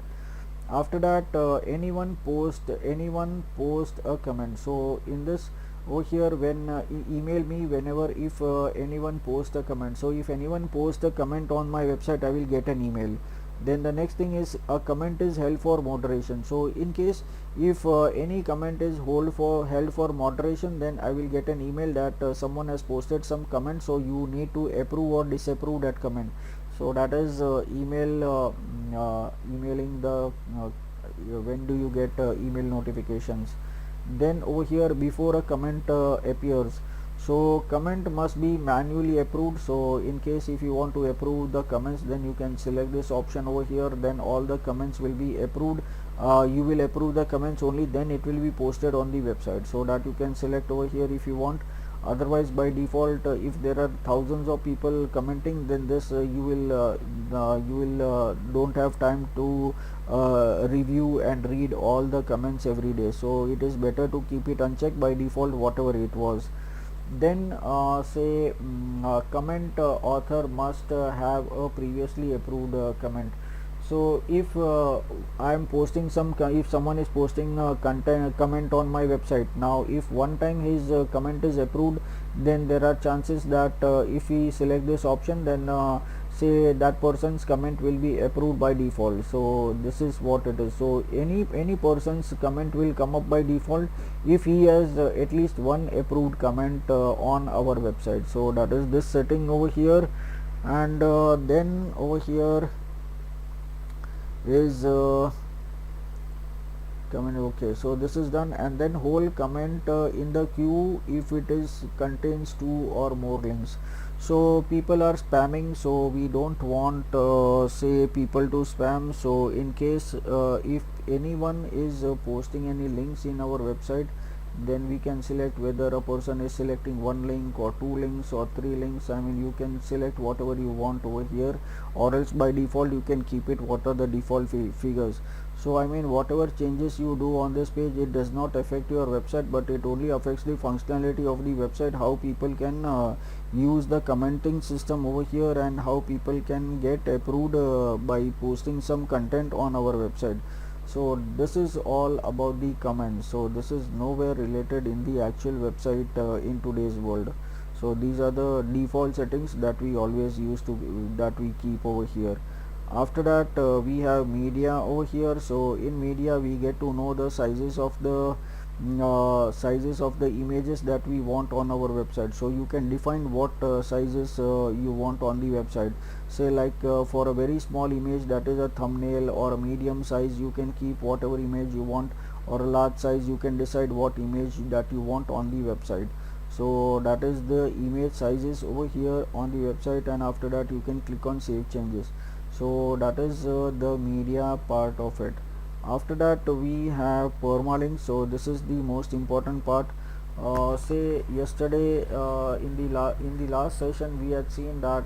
After that, anyone post a comment. So in this over here, when email me whenever if anyone post a comment. So if anyone post a comment on my website, I will get an email. Then the next thing is a comment is held for moderation. So in case if any comment is held for moderation, then I will get an email that someone has posted some comment, so you need to approve or disapprove that comment. So that is emailing the when do you get email notifications. Then over here, before a comment appears, so comment must be manually approved. So in case if you want to approve the comments, then you can select this option over here. Then all the comments will be approved. You will approve the comments only, then it will be posted on the website, so that you can select over here if you want. Otherwise, by default, if there are thousands of people commenting, then this you will don't have time to review and read all the comments every day. So it is better to keep it unchecked by default, whatever it was. Then comment author must have a previously approved comment. So if I am posting if someone is posting content comment on my website, now if one time his comment is approved, then there are chances that if we select this option, then say that person's comment will be approved by default. So this is what it is. So any person's comment will come up by default if he has at least one approved comment on our website. So that is this setting over here. And then over here is comment. Okay, so this is done. And then whole comment in the queue if it is contains 2 or more links. So people are spamming, so we don't want say people to spam. So in case if anyone is posting any links in our website, then we can select whether a person is selecting 1 link or 2 links or 3 links. I mean, you can select whatever you want over here, or else by default you can keep it what are the default figures. So I mean, whatever changes you do on this page, it does not affect your website, but it only affects the functionality of the website, how people can use the commenting system over here, and how people can get approved by posting some content on our website. So this is all about the comments. So this is nowhere related in the actual website in today's world. So these are the default settings that we always use to that we keep over here. After that, we have media over here. So in media we get to know the sizes of the sizes of the images that we want on our website. So you can define what sizes you want on the website. Say like for a very small image, that is a thumbnail, or a medium size, you can keep whatever image you want, or a large size, you can decide what image that you want on the website. So that is the image sizes over here on the website, and after that you can click on save changes. So that is the media part of it. After that we have permalink. So this is the most important part. Say yesterday in the last session we had seen that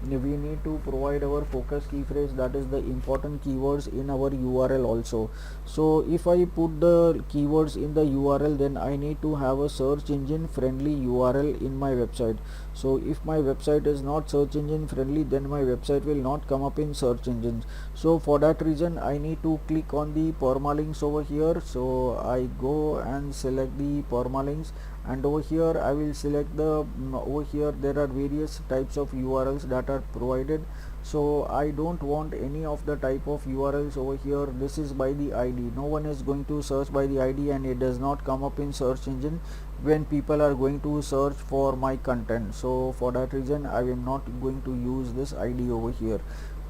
we need to provide our focus key phrase, that is the important keywords in our URL also. So if I put the keywords in the URL, then I need to have a search engine friendly URL in my website. So if my website is not search engine friendly, then my website will not come up in search engines. So for that reason I need to click on the permalinks over here. So I go and select the permalinks, and over here I will select the over here there are various types of URLs that are provided. So I don't want any of the type of URLs over here. This is by the ID. No one is going to search by the ID, and it does not come up in search engine when people are going to search for my content. So for that reason I am not going to use this ID over here.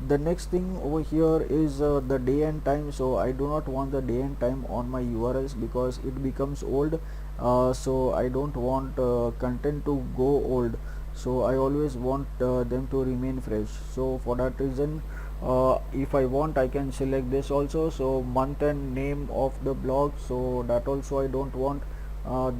The next thing over here is the day and time. So I do not want the day and time on my URLs because it becomes old. So I don't want content to go old. So I always want them to remain fresh. So for that reason if I want, I can select this also. So month and name of the blog, so that also I don't want.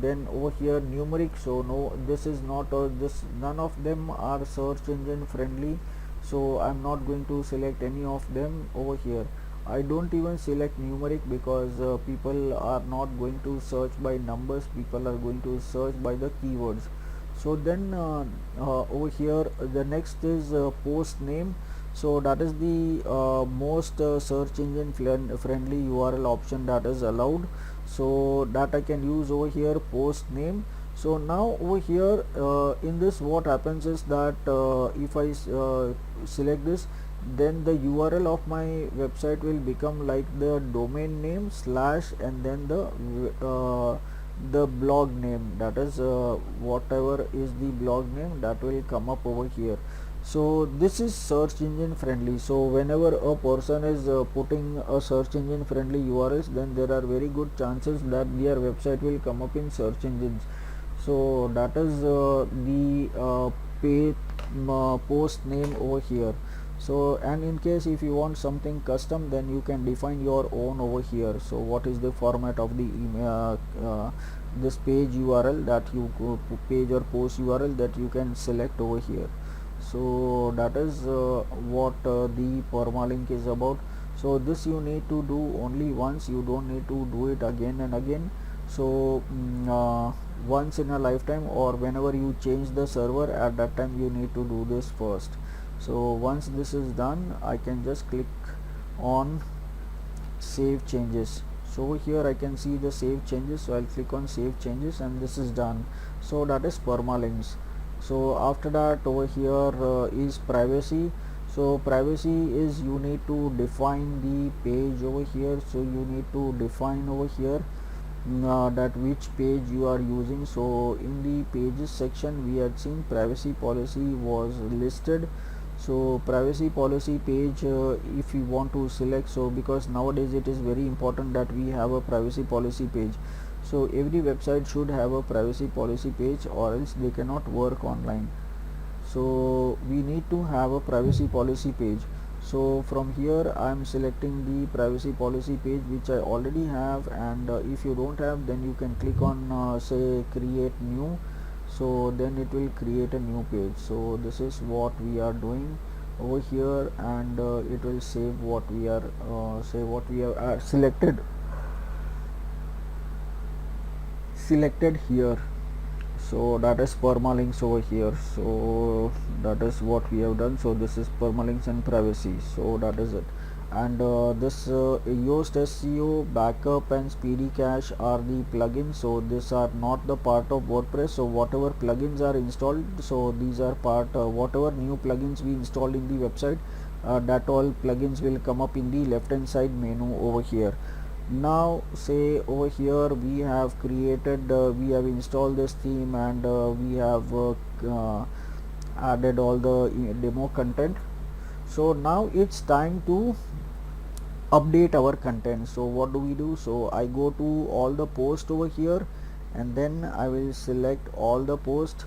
Then over here numeric, so no, this is not this, none of them are search engine friendly, so I'm not going to select any of them over here. I don't even select numeric because people are not going to search by numbers, people are going to search by the keywords. So then over here the next is post name. So that is the most search engine friendly URL option that is allowed, so that I can use over here, post name. So now over here in this what happens is that if I select this, then the URL of my website will become like the domain name slash and then the blog name, that is whatever is the blog name that will come up over here. So this is search engine friendly. So whenever a person is putting a search engine friendly URLs, then there are very good chances that their website will come up in search engines. So that is the post name over here. So and in case if you want something custom, then you can define your own over here. So what is the format of the email, this page URL that you page or post URL that you can select over here. So that is what the permalink is about. So this you need to do only once, you don't need to do it again and again. So once in a lifetime, or whenever you change the server, at that time you need to do this first. So once this is done, I can just click on save changes. So over here I can see the save changes, so I'll click on save changes and this is done. So that is permalinks. So after that over here is privacy. So privacy is you need to define the page over here. So you need to define over here that which page you are using. So in the pages section we had seen privacy policy was listed. So privacy policy page if you want to select, so because nowadays it is very important that we have a privacy policy page. So every website should have a privacy policy page or else they cannot work online. So we need to have a privacy policy page. So from here I am selecting the privacy policy page which I already have, and if you don't have, then you can click on say create new. So then it will create a new page. So this is what we are doing over here, and it will save what we are say what we have selected here. So that is permalinks over here. So that is what we have done. So this is permalinks and privacy. So that is it. And this Yoast SEO, backup and speedy cache are the plugins. So these are not the part of WordPress. So whatever plugins are installed, so these are part whatever new plugins we installed in the website, that all plugins will come up in the left hand side menu over here. Now say over here we have created, we have installed this theme, and we have added all the demo content. So now it's time to update our content. So what do we do? So I go to all the post over here, and then I will select all the post.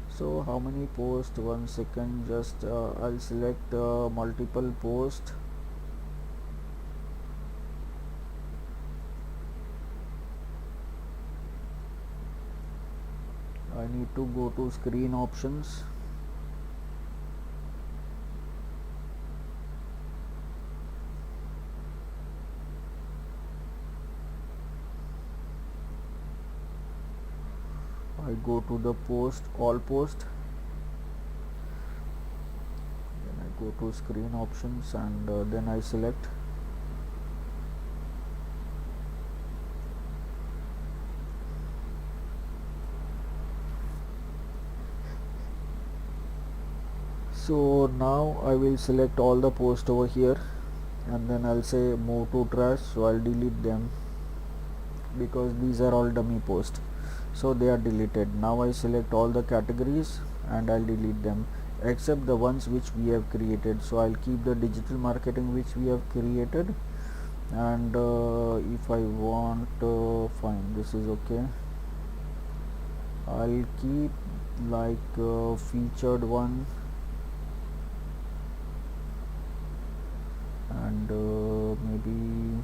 So how many posts? 1 second, just I'll select multiple post. I need to go to screen options. I go to the post, all post, then I go to screen options, and then I select. So now I will select all the post over here, and then I'll say move to trash. So I'll delete them because these are all dummy posts, so they are deleted. Now I select all the categories and I'll delete them except the ones which we have created. So I'll keep the digital marketing which we have created, and if I want, fine, this is okay. I'll keep like featured one, and maybe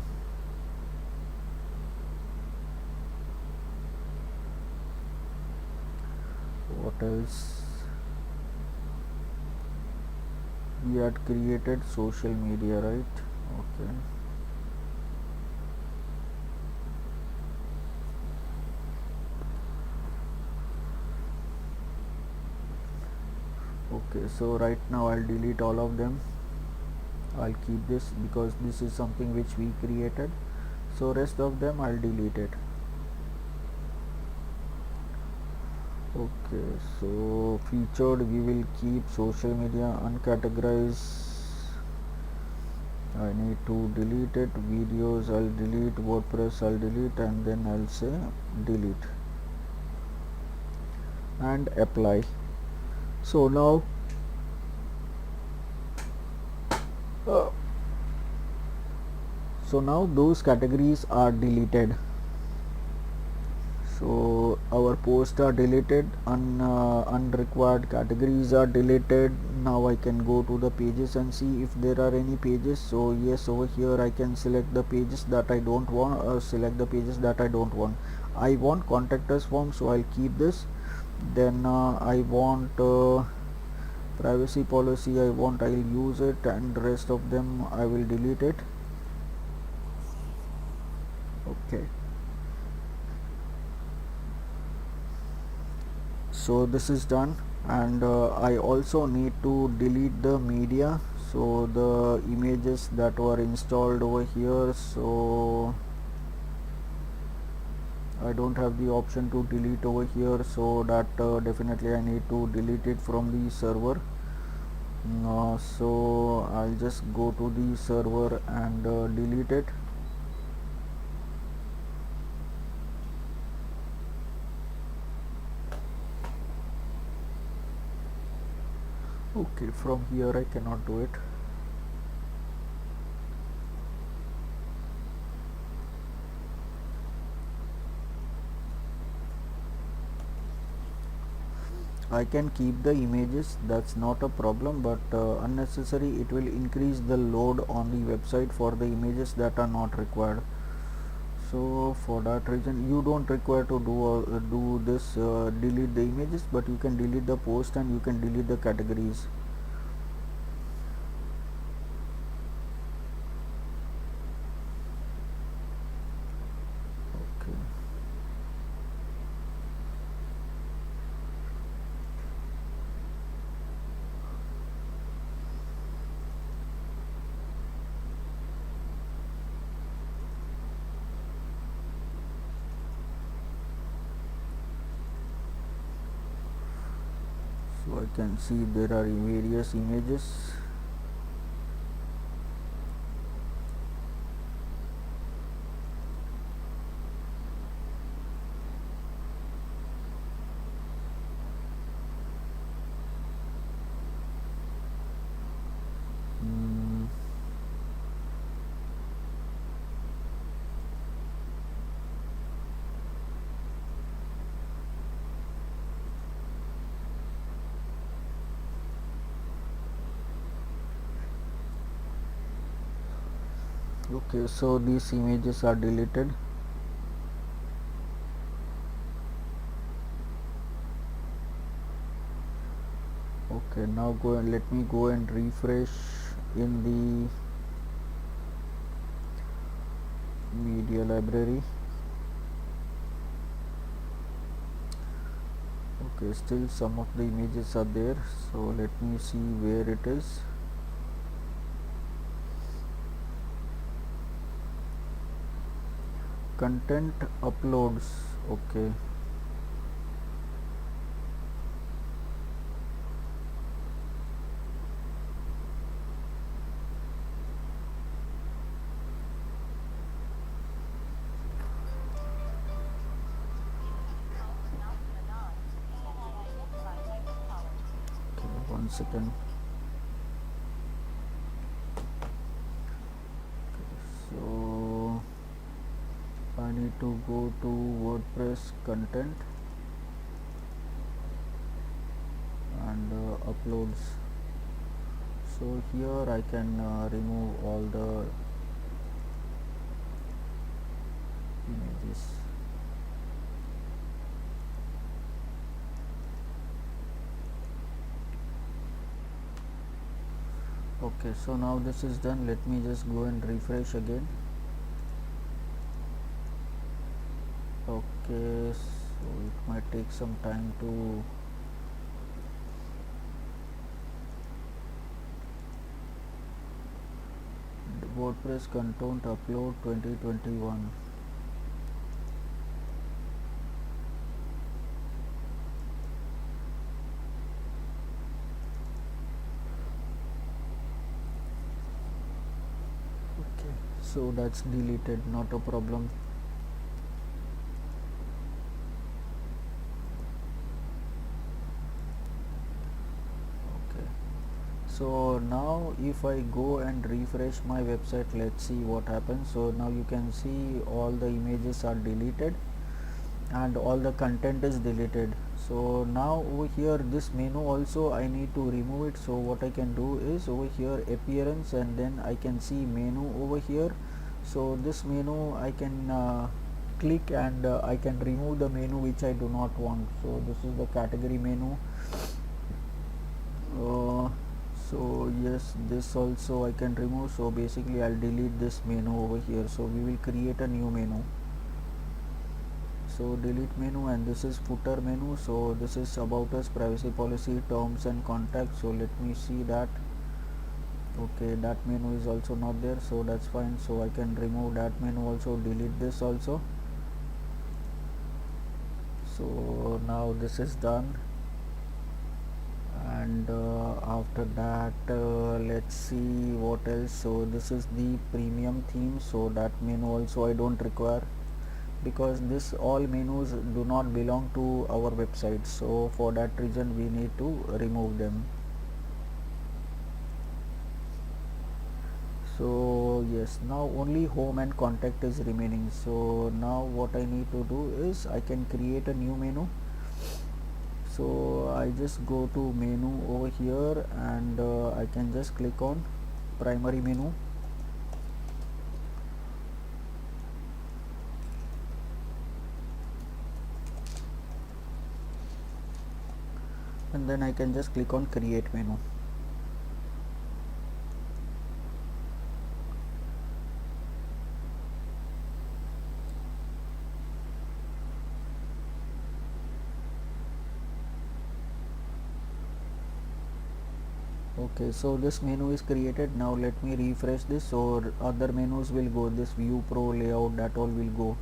what else. We had created social media, right? Okay. Okay, so right now I'll delete all of them. I'll keep this because this is something which we created, so rest of them I'll delete it. Okay, so featured we will keep, social media uncategorized I need to delete it, videos I'll delete, WordPress I'll delete, and then I'll say delete and apply. So now uh, those categories are deleted. So our posts are deleted, unrequired categories are deleted. Now I can go to the pages and see if there are any pages. So yes, over here I can select the pages that I don't want, select the pages that I don't want. I want contact us form, so I'll keep this. Then I want privacy policy, I'll use it, and the rest of them I will delete it. Okay, so this is done, and I also need to delete the media, so the images that were installed over here. So I don't have the option to delete over here, so that definitely I need to delete it from the server. So I'll just go to the server and delete it. Okay, from here I cannot do it. I can keep the images, that's not a problem, but unnecessary, it will increase the load on the website for the images that are not required. So for that reason you don't require to do this, delete the images, but you can delete the post and you can delete the categories. Okay, so I can see there are various images. Okay, so these images are deleted. Okay, now go and let me go and refresh in the media library. Okay, still some of the images are there, so let me see where it is. Content uploads. Okay, okay, 1 second. So I need to go to WordPress content and uploads. So here I can remove all the images. Okay, so now this is done. Let me just go and refresh again. Okay, so it might take some time to WordPress content upload 2021. Okay, so that's deleted, not a problem. Okay, so now if I go and refresh my website, let's see what happens. So now you can see all the images are deleted and all the content is deleted. So now over here this menu also I need to remove it. So what I can do is over here appearance, and then I can see menu over here. So this menu I can click, and I can remove the menu which I do not want. So this is the category menu. uh, so yes, this also I can remove. So basically I'll delete this menu over here. So we will create a new menu. So delete menu, and this is footer menu. So this is about us, privacy policy, terms and contact. So let me see that. Okay, that menu is also not there, so that's fine. So I can remove that menu also, delete this also. So now this is done, and after that let's see what else. So this is the premium theme, so that menu also I don't require, because this all menus do not belong to our website. So for that reason we need to remove them. So yes, now only home and contact is remaining. So now what I need to do is I can create a new menu. So I just go to menu over here, and I can just click on primary menu, and then I can just click on create menu. Okay, so this menu is created. Now let me refresh this, so other menus will go, this view pro, layout, that all will go.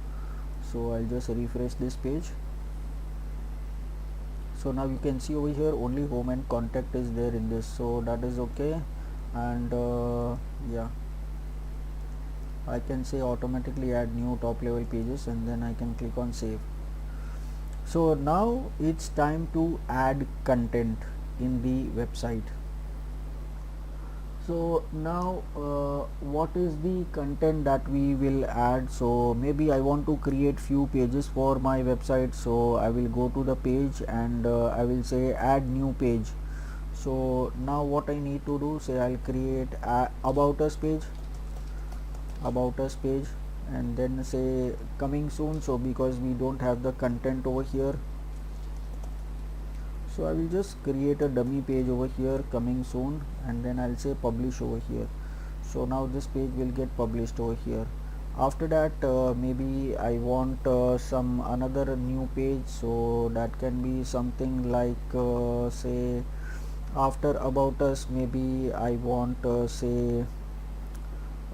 So I'll just refresh this page. So now you can see over here only home and contact is there in this, so that is okay. And yeah, I can say automatically add new top level pages, and then I can click on save. So now it's time to add content in the website. So now what is the content that we will add? So maybe I want to create few pages for my website. So I will go to the page, and I will say add new page. So now what I need to do, say I'll create about us page. about us page, and then say coming soon. So because we don't have the content over here, so I will just create a dummy page over here, coming soon, and then I'll say publish over here. So now this page will get published over here. After that, maybe I want some another new page, so that can be something like say after about us, maybe I want say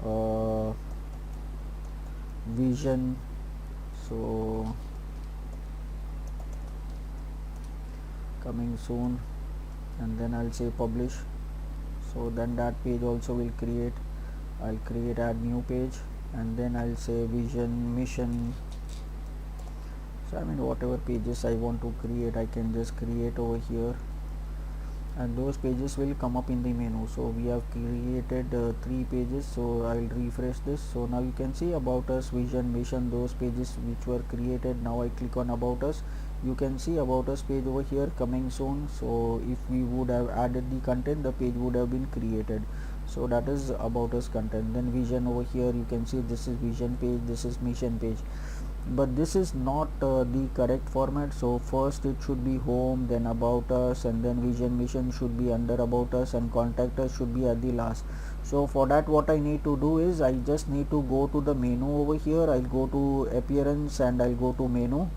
uh, vision. So coming soon, and then I'll say publish. So then that page also will create. I'll create add new page, and then I'll say vision, mission. So I mean whatever pages I want to create, I can just create over here, and those pages will come up in the menu. So we have created 3 pages, so I will refresh this. So now you can see about us, vision, mission, those pages which were created. Now I click on about us, you can see about us page over here, coming soon. So if we would have added the content, the page would have been created. So that is about us content. Then vision over here, you can see this is vision page, this is mission page, but this is not the correct format. So first it should be home, then about us, and then vision, mission should be under about us, and contact us should be at the last. So for that, what I need to do is I just need to go to the menu over here. I'll go to appearance and I'll go to menu,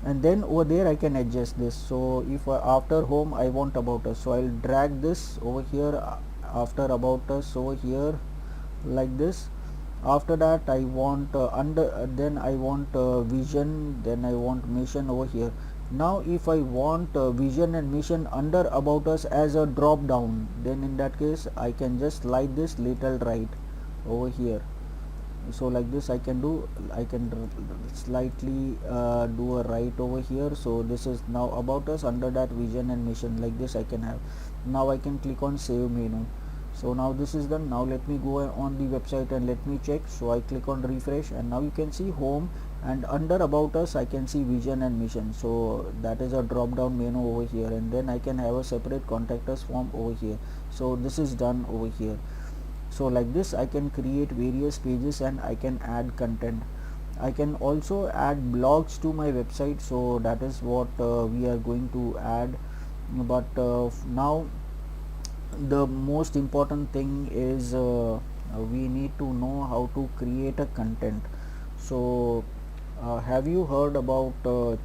and then over there I can adjust this. So if after home I want about us, so I'll drag this over here after about us over here like this. After that I want under then I want vision, then I want mission over here. Now if I want vision and mission under about us as a drop down, then in that case I can just slide this little right over here. So like this I can do, I can slightly do a right over here. So this is now about us, under that vision and mission, like this I can have. Now I can click on save menu. So now this is done. Now let me go on the website and let me check. So I click on refresh, and now you can see home, and under about us I can see vision and mission. So that is a drop down menu over here, and then I can have a separate contact us form over here. So this is done over here. So like this I can create various pages, and I can add content. I can also add blogs to my website. So that is what we are going to add. But now the most important thing is we need to know how to create a content. So have you heard about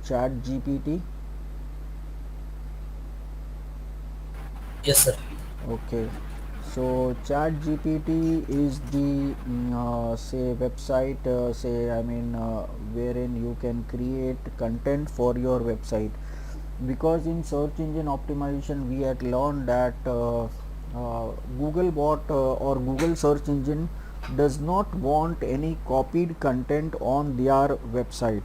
chat gpt? Yes, sir. Okay, so chat gpt is the say website, say I mean wherein you can create content for your website. Because in search engine optimization we had learned that Google bot or Google search engine does not want any copied content on their website,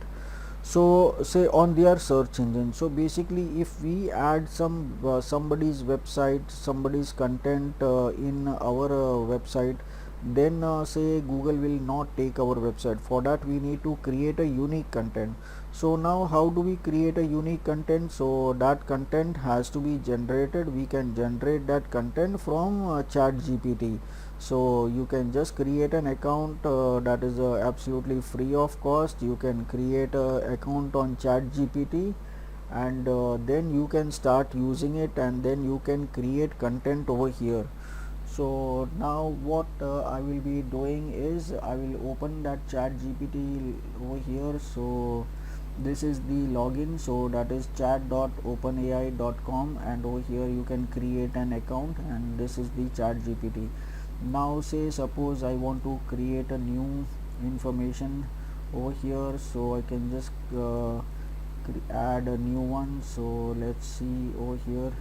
so say on their search engine. So basically if we add some somebody's website, somebody's content in our website, then say Google will not take our website. For that we need to create a unique content. So now how do we create a unique content? So that content has to be generated. We can generate that content from chat gpt. So you can just create an account that is absolutely free of cost. You can create a account on chat gpt, and then you can start using it, and then you can create content over here. So now what I will be doing is I will open that chat gpt over here. So this is the login, so that is chat.openai.com, and over here you can create an account, and this is the chat gpt. Now say suppose I want to create a new information over here, so I can just add a new one. So let's see over here.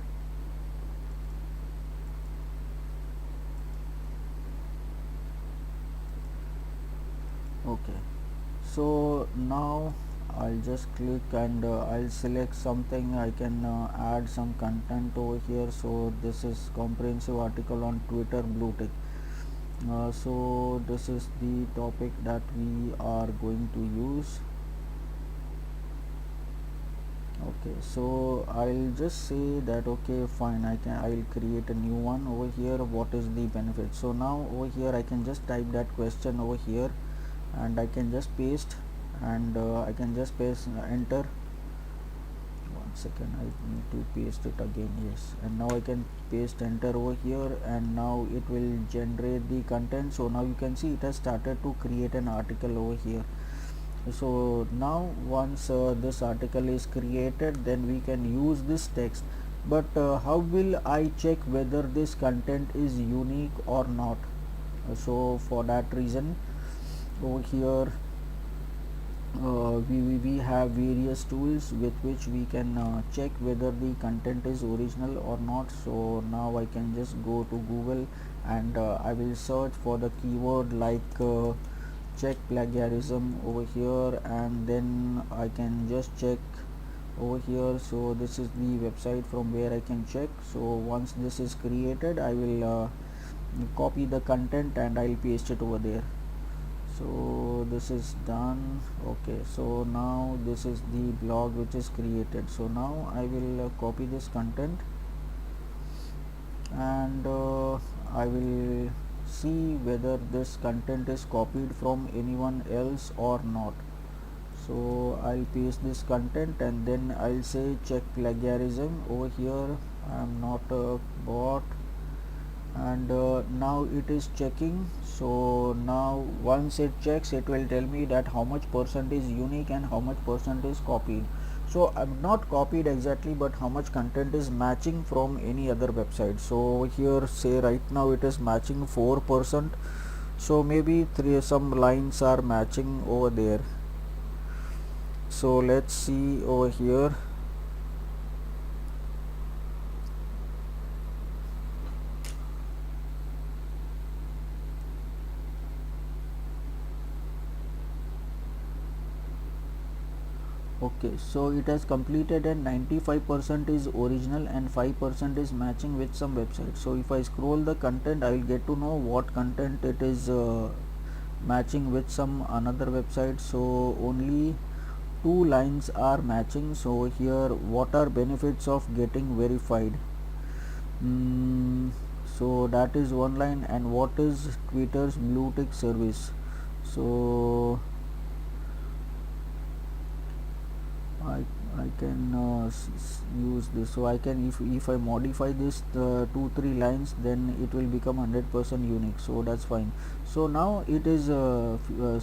Okay, so now I'll just click, and I'll select something. I can add some content over here. So this is comprehensive article on Twitter blue tick. So this is the topic that we are going to use. Okay, so I'll just say that okay fine, I'll create a new one over here. What is the benefit? So now over here I can just type that question over here, and I can just paste, and I can just paste enter. One second, I need to paste it again. Yes, and now I can paste enter over here, and now it will generate the content. So now you can see it has started to create an article over here. So now once this article is created, then we can use this text. But how will I check whether this content is unique or not? So for that reason, over here we have various tools with which we can check whether the content is original or not. So now I can just go to Google, and I will search for the keyword like check plagiarism over here, and then I can just check over here. So this is the website from where I can check. So once this is created, I will copy the content and I'll paste it over there. So this is done. Okay, so now this is the blog which is created. So now I will copy this content, and I will see whether this content is copied from anyone else or not. So I'll paste this content, and then I'll say check plagiarism over here. I'm not a bot, and now it is checking. So now once it checks, it will tell me that how much percent is unique and how much percent is copied. So I'm not copied exactly, but how much content is matching from any other website. So here say right now it is matching 4%. So maybe some lines are matching over there. So let's see over here. Okay, so it has completed, and 95% is original and 5% is matching with some website. So if I scroll the content, I will get to know what content it is matching with some another website. So only two lines are matching. So here, what are benefits of getting verified? So that is one line. And what is Twitter's blue tick service? So I I can use this. So I can, if I modify this 2-3 lines, then it will become 100% unique. So that's fine. So now it is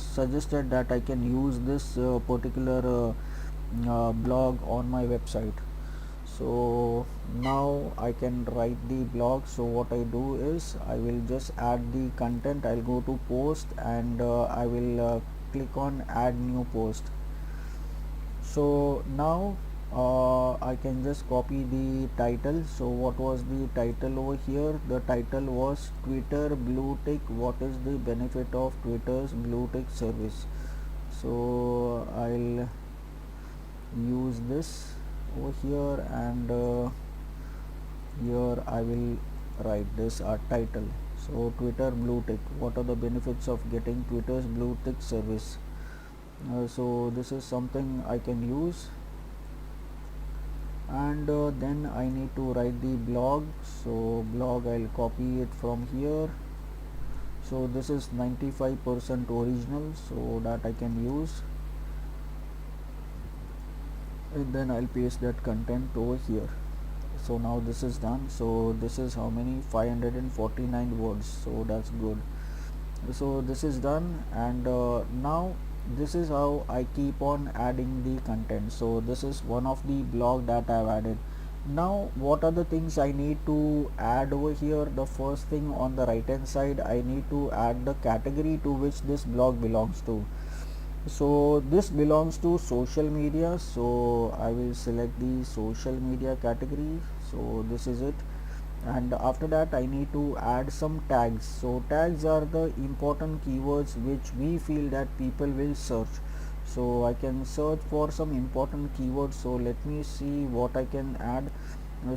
suggested that I can use this particular blog on my website. So now I can write the blog. So what I do is I will just add the content. I'll go to post, and I will click on add new post. So now I can just copy the title. So what was the title over here? The title was Twitter blue tick. What is the benefit of Twitter's blue tick service? So I'll use this over here, and here I will write this title. So Twitter blue tick. What are the benefits of getting Twitter's blue tick service? So this is something I can use, and then I need to write the blog. So blog, I'll copy it from here. So this is 95% original, so that I can use, and then I'll paste that content over here. So now this is done. So this is how many? 549 words. So that's good. So this is done, and now this is how I keep on adding the content. So this is one of the blog that I've added. Now what are the things I need to add over here? The first thing, on the right hand side, I need to add the category to which this blog belongs to. So this belongs to social media, so I will select the social media category. So this is it, and after that I need to add some tags. So tags are the important keywords which we feel that people will search. So I can search for some important keywords. So let me see what I can add.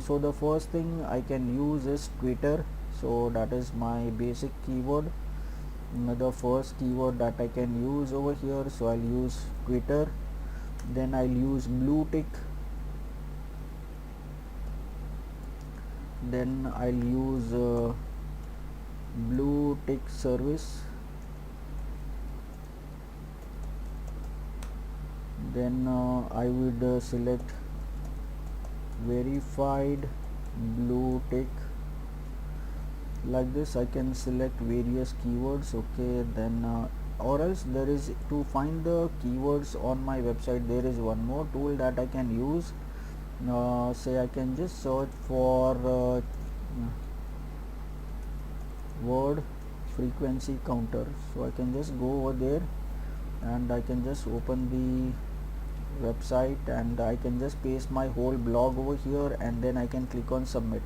So the first thing I can use is Twitter. So that is my basic keyword, the first keyword that I can use over here. So I'll use Twitter, then I'll use blue tick, then I'll use blue tick service, then I would select verified blue tick. Like this I can select various keywords. Okay, then or else there is, to find the keywords on my website, there is one more tool that I can use. Say I can just search for word frequency counter, so I can just go over there and I can just open the website and I can just paste my whole blog over here, and then I can click on submit.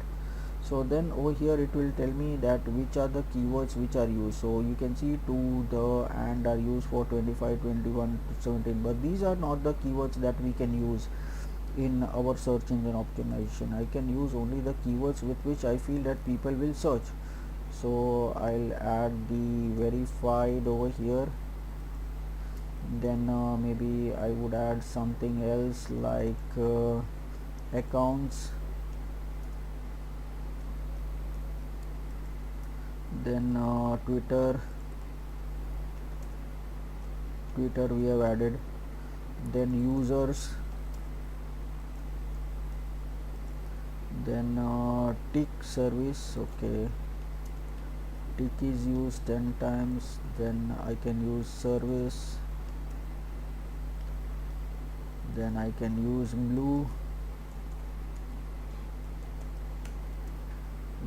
So then over here it will tell me that which are the keywords which are used. So you can see to, the, and are used for 25, 21, 17, but these are not the keywords that we can use in our search engine optimization. I can use only the keywords with which I feel that people will search. So I'll add the verified over here, then maybe I would add something else like accounts, then Twitter we have added, then users, then tick service. Okay, tick is used 10 times, then I can use service, then I can use blue,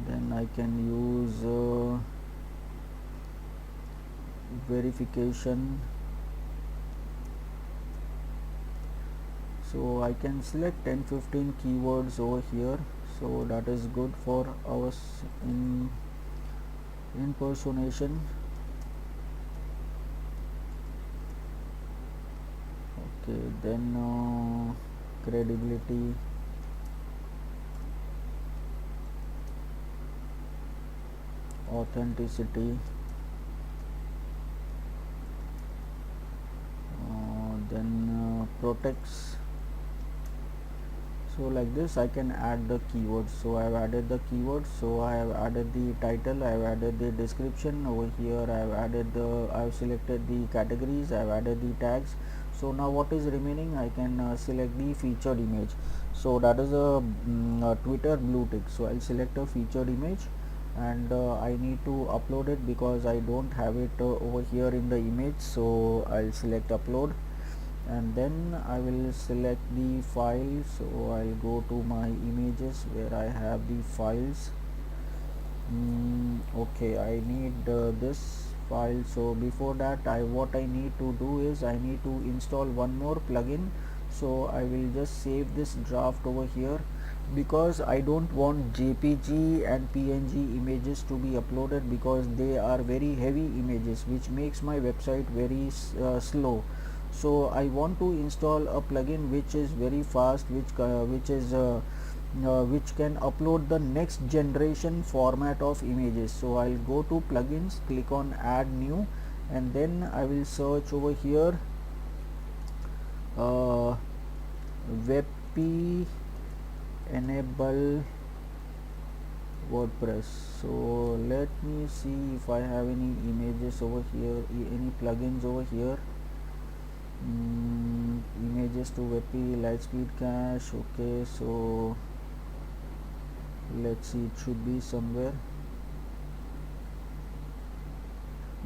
then I can use verification. So I can select 10-15 keywords over here, so that is good for our impersonation. Okay, then credibility, authenticity, then protects. So like this I can add the keywords. So I have added the keywords, so I have added the title, I have added the description. Over here I have added the, I have selected the categories, I have added the tags. So now what is remaining, I can select the featured image. So that is a Twitter blue tick. So I'll select a featured image, and I need to upload it because I don't have it over here in the image. So I'll select upload, and then I will select the file. So I'll go to my images where I have the files. Okay, I need this file. So before that, what I need to do is I need to install one more plugin. So I will just save this draft over here, because I don't want JPG and PNG images to be uploaded, because they are very heavy images which makes my website very slow. So I want to install a plugin which is very fast, which can upload the next generation format of images. So I'll go to plugins, click on add new, and then I will search over here WebP enable WordPress. So let me see if I have any images over here, any plugins over here. Images to WebP, Lightspeed Cache. Okay, so let's see, it should be somewhere.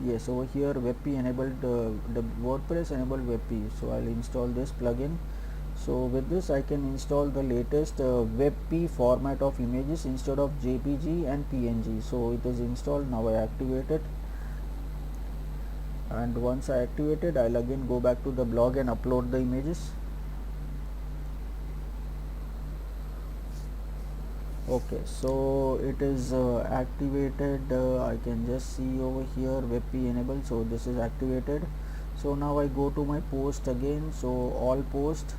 Yes, over here WebP enabled, the WordPress enabled WebP. So I'll install this plugin. So with this I can install the latest WebP format of images instead of JPG and PNG. So it is installed. Now I activate it, and once I activate it, I'll again go back to the blog and upload the images. Okay, so it is activated. I can just see over here WebP enabled, so this is activated. So now I go to my post again, so all post,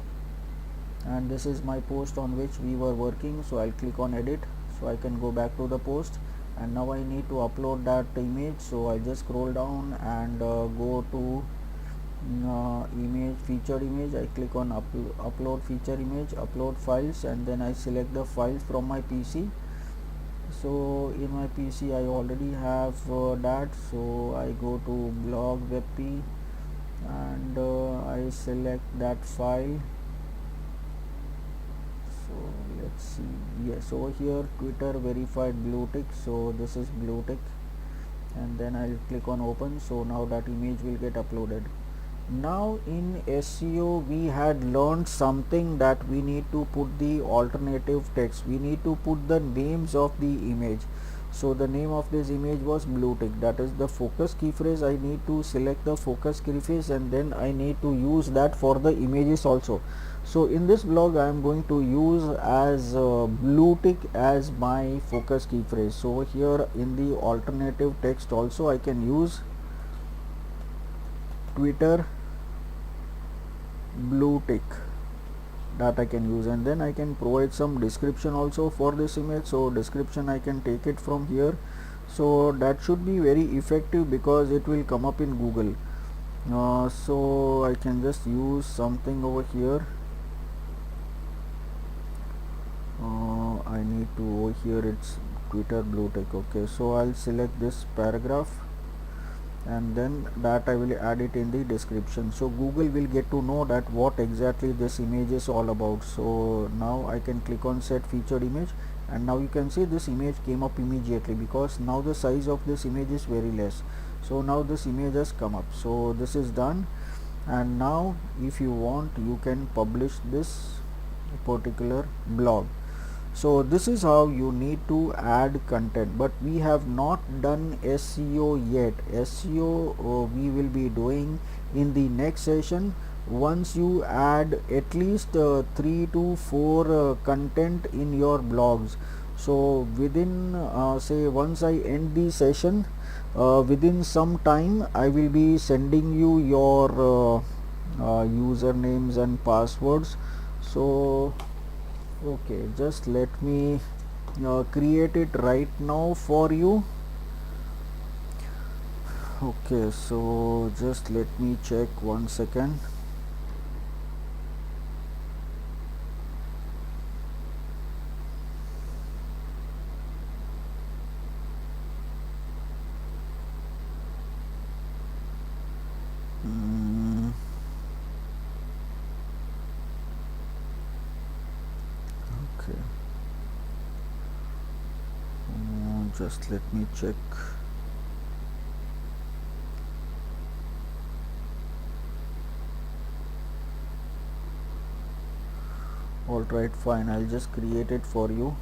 and this is my post on which we were working. So I'll click on edit, so I can go back to the post, and now I need to upload that image. So I just scroll down and go to image, featured image. I click on upload feature image, upload files, and then I select the files from my PC. So in my PC I already have that, so I go to blog webp and I select that file. So let's see, yes, over here Twitter verified blue tick, so this is blue tick, and then I'll click on open. So now that image will get uploaded. Now in SEO we had learned something, that we need to put the alternative text, we need to put the names of the image. So the name of this image was blue tick, that is the focus key phrase. I need to select the focus key phrase and then I need to use that for the images also. So in this blog I am going to use as blue tick as my focus key phrase. So over here in the alternative text also I can use Twitter blue tick, that I can use, and then I can provide some description also for this image. So description I can take it from here, so that should be very effective because it will come up in Google. So I can just use something over here. I need to, over here it's Twitter blue tick. Okay, so I'll select this paragraph and then that I will add it in the description, so Google will get to know that what exactly this image is all about. So now I can click on set featured image, and now you can see this image came up immediately because now the size of this image is very less. So now this image has come up, so this is done. And now if you want you can publish this particular blog. So this is how you need to add content, but we have not done SEO yet. SEO we will be doing in the next session. Once you add at least 3 to 4 content in your blogs, so within say once I end the session, within some time I will be sending you your usernames and passwords. So okay, just let me create it right now for you. Okay, so just let me check 1 second. Mm, okay, just let me check. Alright, fine, I'll just create it for you.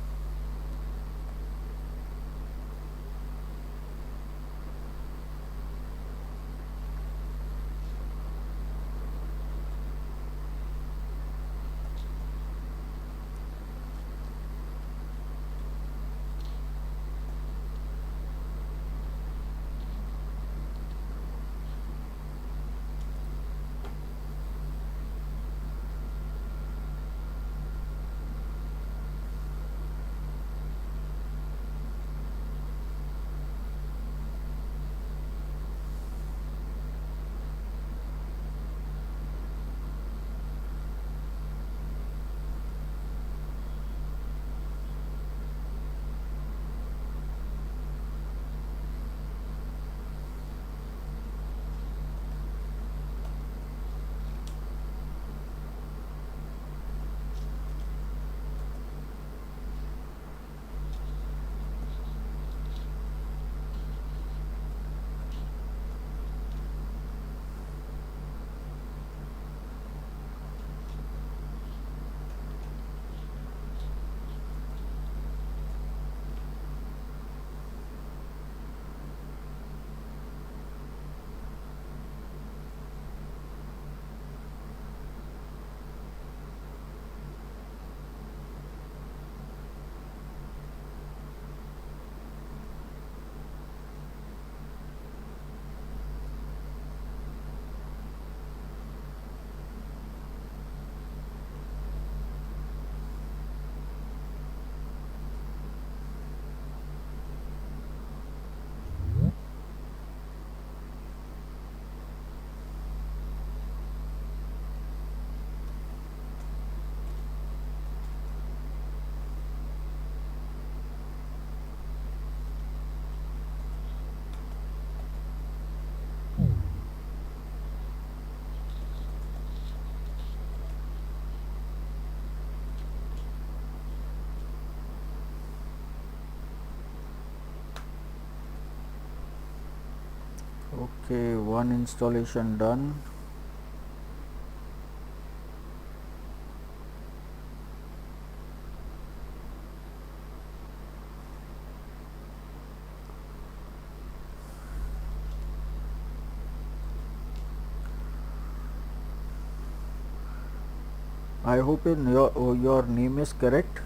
Okay, one installation done. I hope in your name is correct.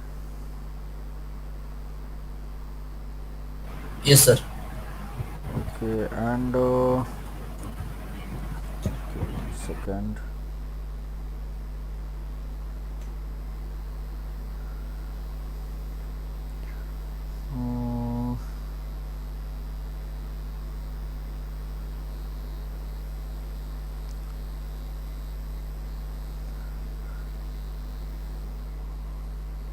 Yes, sir. Okay, and okay, 1 second. Uh,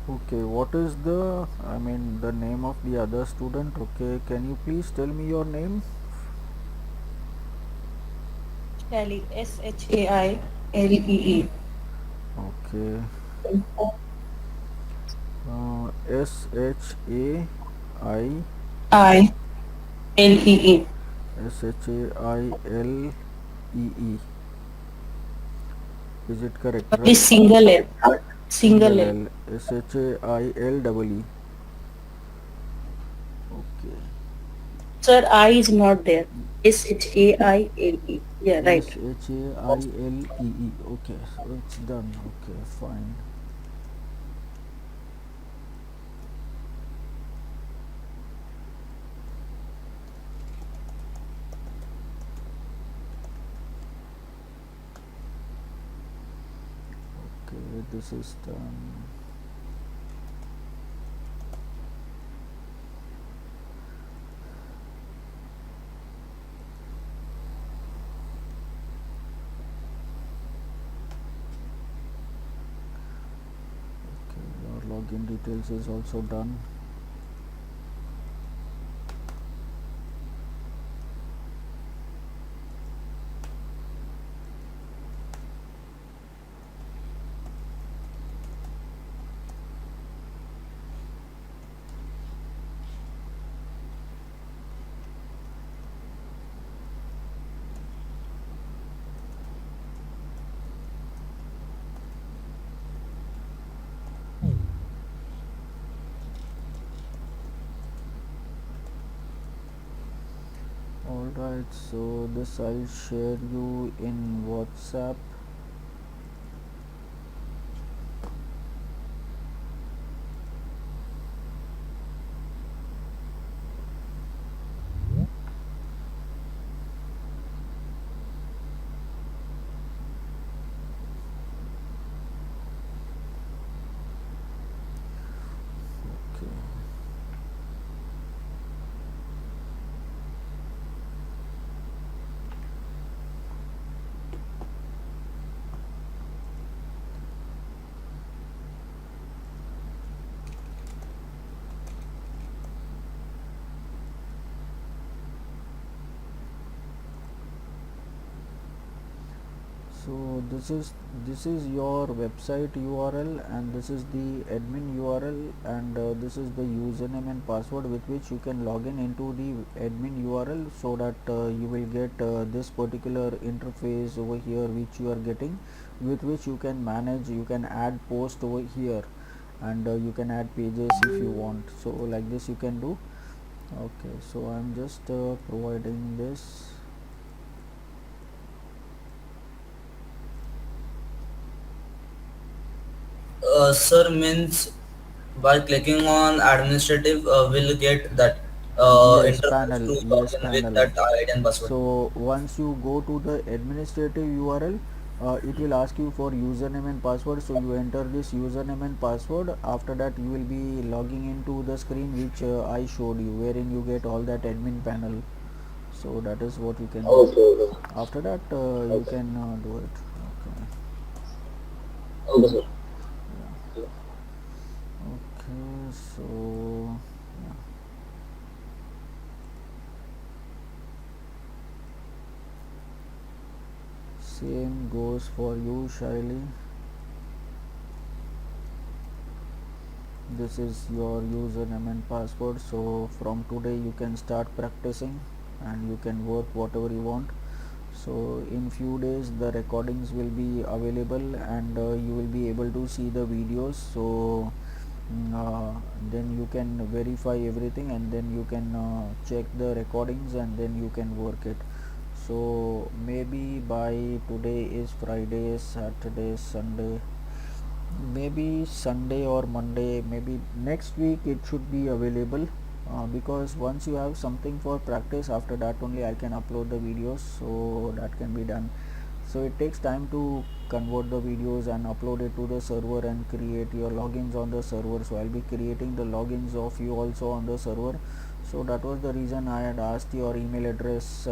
okay, what is the, I mean, the name of the other student? Okay, can you please tell me your name? Shally, Shailee. Okay, S H I Lee. Shailee. Is it correct, Only right? single L. Single Single L. L. Shaill. Okay. Sir, I is not there. Shailee. Yeah, right. Shailee. Okay, so it's done. Okay, fine. Okay, this is done. Okay, your login details is also done. Alright, so this I'll share you in WhatsApp. Okay. So this is your website URL, and this is the admin URL, and this is the username and password with which you can log in into the admin URL, so that you will get this particular interface over here which you are getting, with which you can manage, you can add post over here, and you can add pages if you want. So like this you can do. Okay, so I'm just providing this. Sir means by clicking on administrative, we'll get that Yes, interface panel. to log Yes, in with panel. that ID and password. So once you go to the administrative URL, it will ask you for username and password. So you enter this username and password. After that, you will be logging into the screen which I showed you, wherein you get all that admin panel. So that is what you can do. Okay, okay, After that, you okay, can do it. Okay. okay, sir. Yeah. Okay. So yeah. Same goes for you, Shaili. This is your username and password, so from today you can start practicing, and you can work whatever you want. So in few days the recordings will be available, and you will be able to see the videos. So then you can verify everything, and then you can check the recordings, and then you can work it. So maybe by today is Friday, Saturday, Sunday, maybe Sunday or Monday, maybe next week it should be available, because once you have something for practice, after that only I can upload the videos, so that can be done. So it takes time to convert the videos and upload it to the server and create your logins on the server. So I'll be creating the logins of you also on the server. So that was the reason I had asked your email address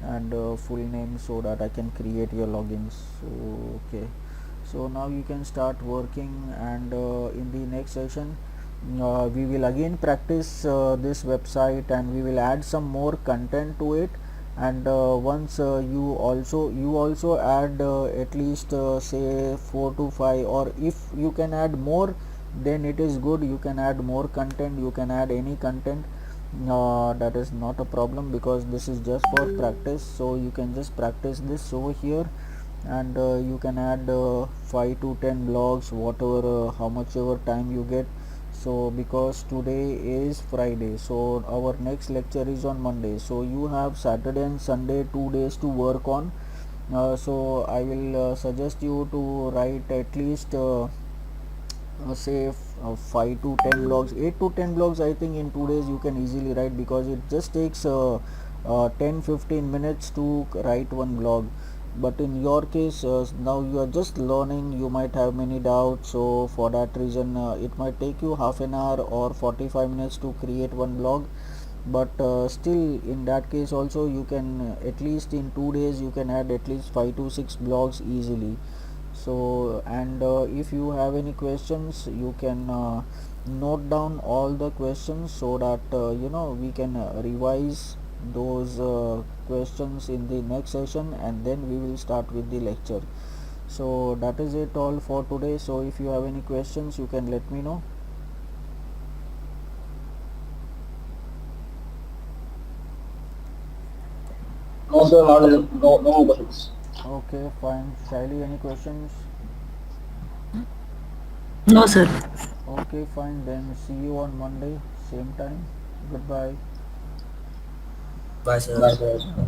and full name, so that I can create your logins. So okay, so now you can start working, and in the next session we will again practice this website, and we will add some more content to it. And once you also add at least say 4 to 5, or if you can add more, then it is good. You can add more content, you can add any content, that is not a problem, because this is just for practice. So you can just practice this over here, and you can add 5 to 10 blogs, whatever how much ever time you get. So because today is Friday, so our next lecture is on Monday, so you have Saturday and Sunday 2 days to work on. So I will suggest you to write at least say 5 to 10 blogs, 8 to 10 blogs. I think in 2 days you can easily write, because it just takes 10-15 minutes to write one blog. But in your case, now you are just learning, you might have many doubts, so for that reason it might take you half an hour or 45 minutes to create one blog. But still, in that case also, you can at least in 2 days you can add at least 5 to 6 blogs easily. So, and if you have any questions, you can note down all the questions, so that we can revise those questions in the next session, and then we will start with the lecture. So that is it all for today. So if you have any questions, you can let me know. No, sir, not no more questions. Okay, fine. Shaili, any questions? No, sir. Okay, fine, then see you on Monday, same time. Goodbye. Bye, Bye, sir. sir.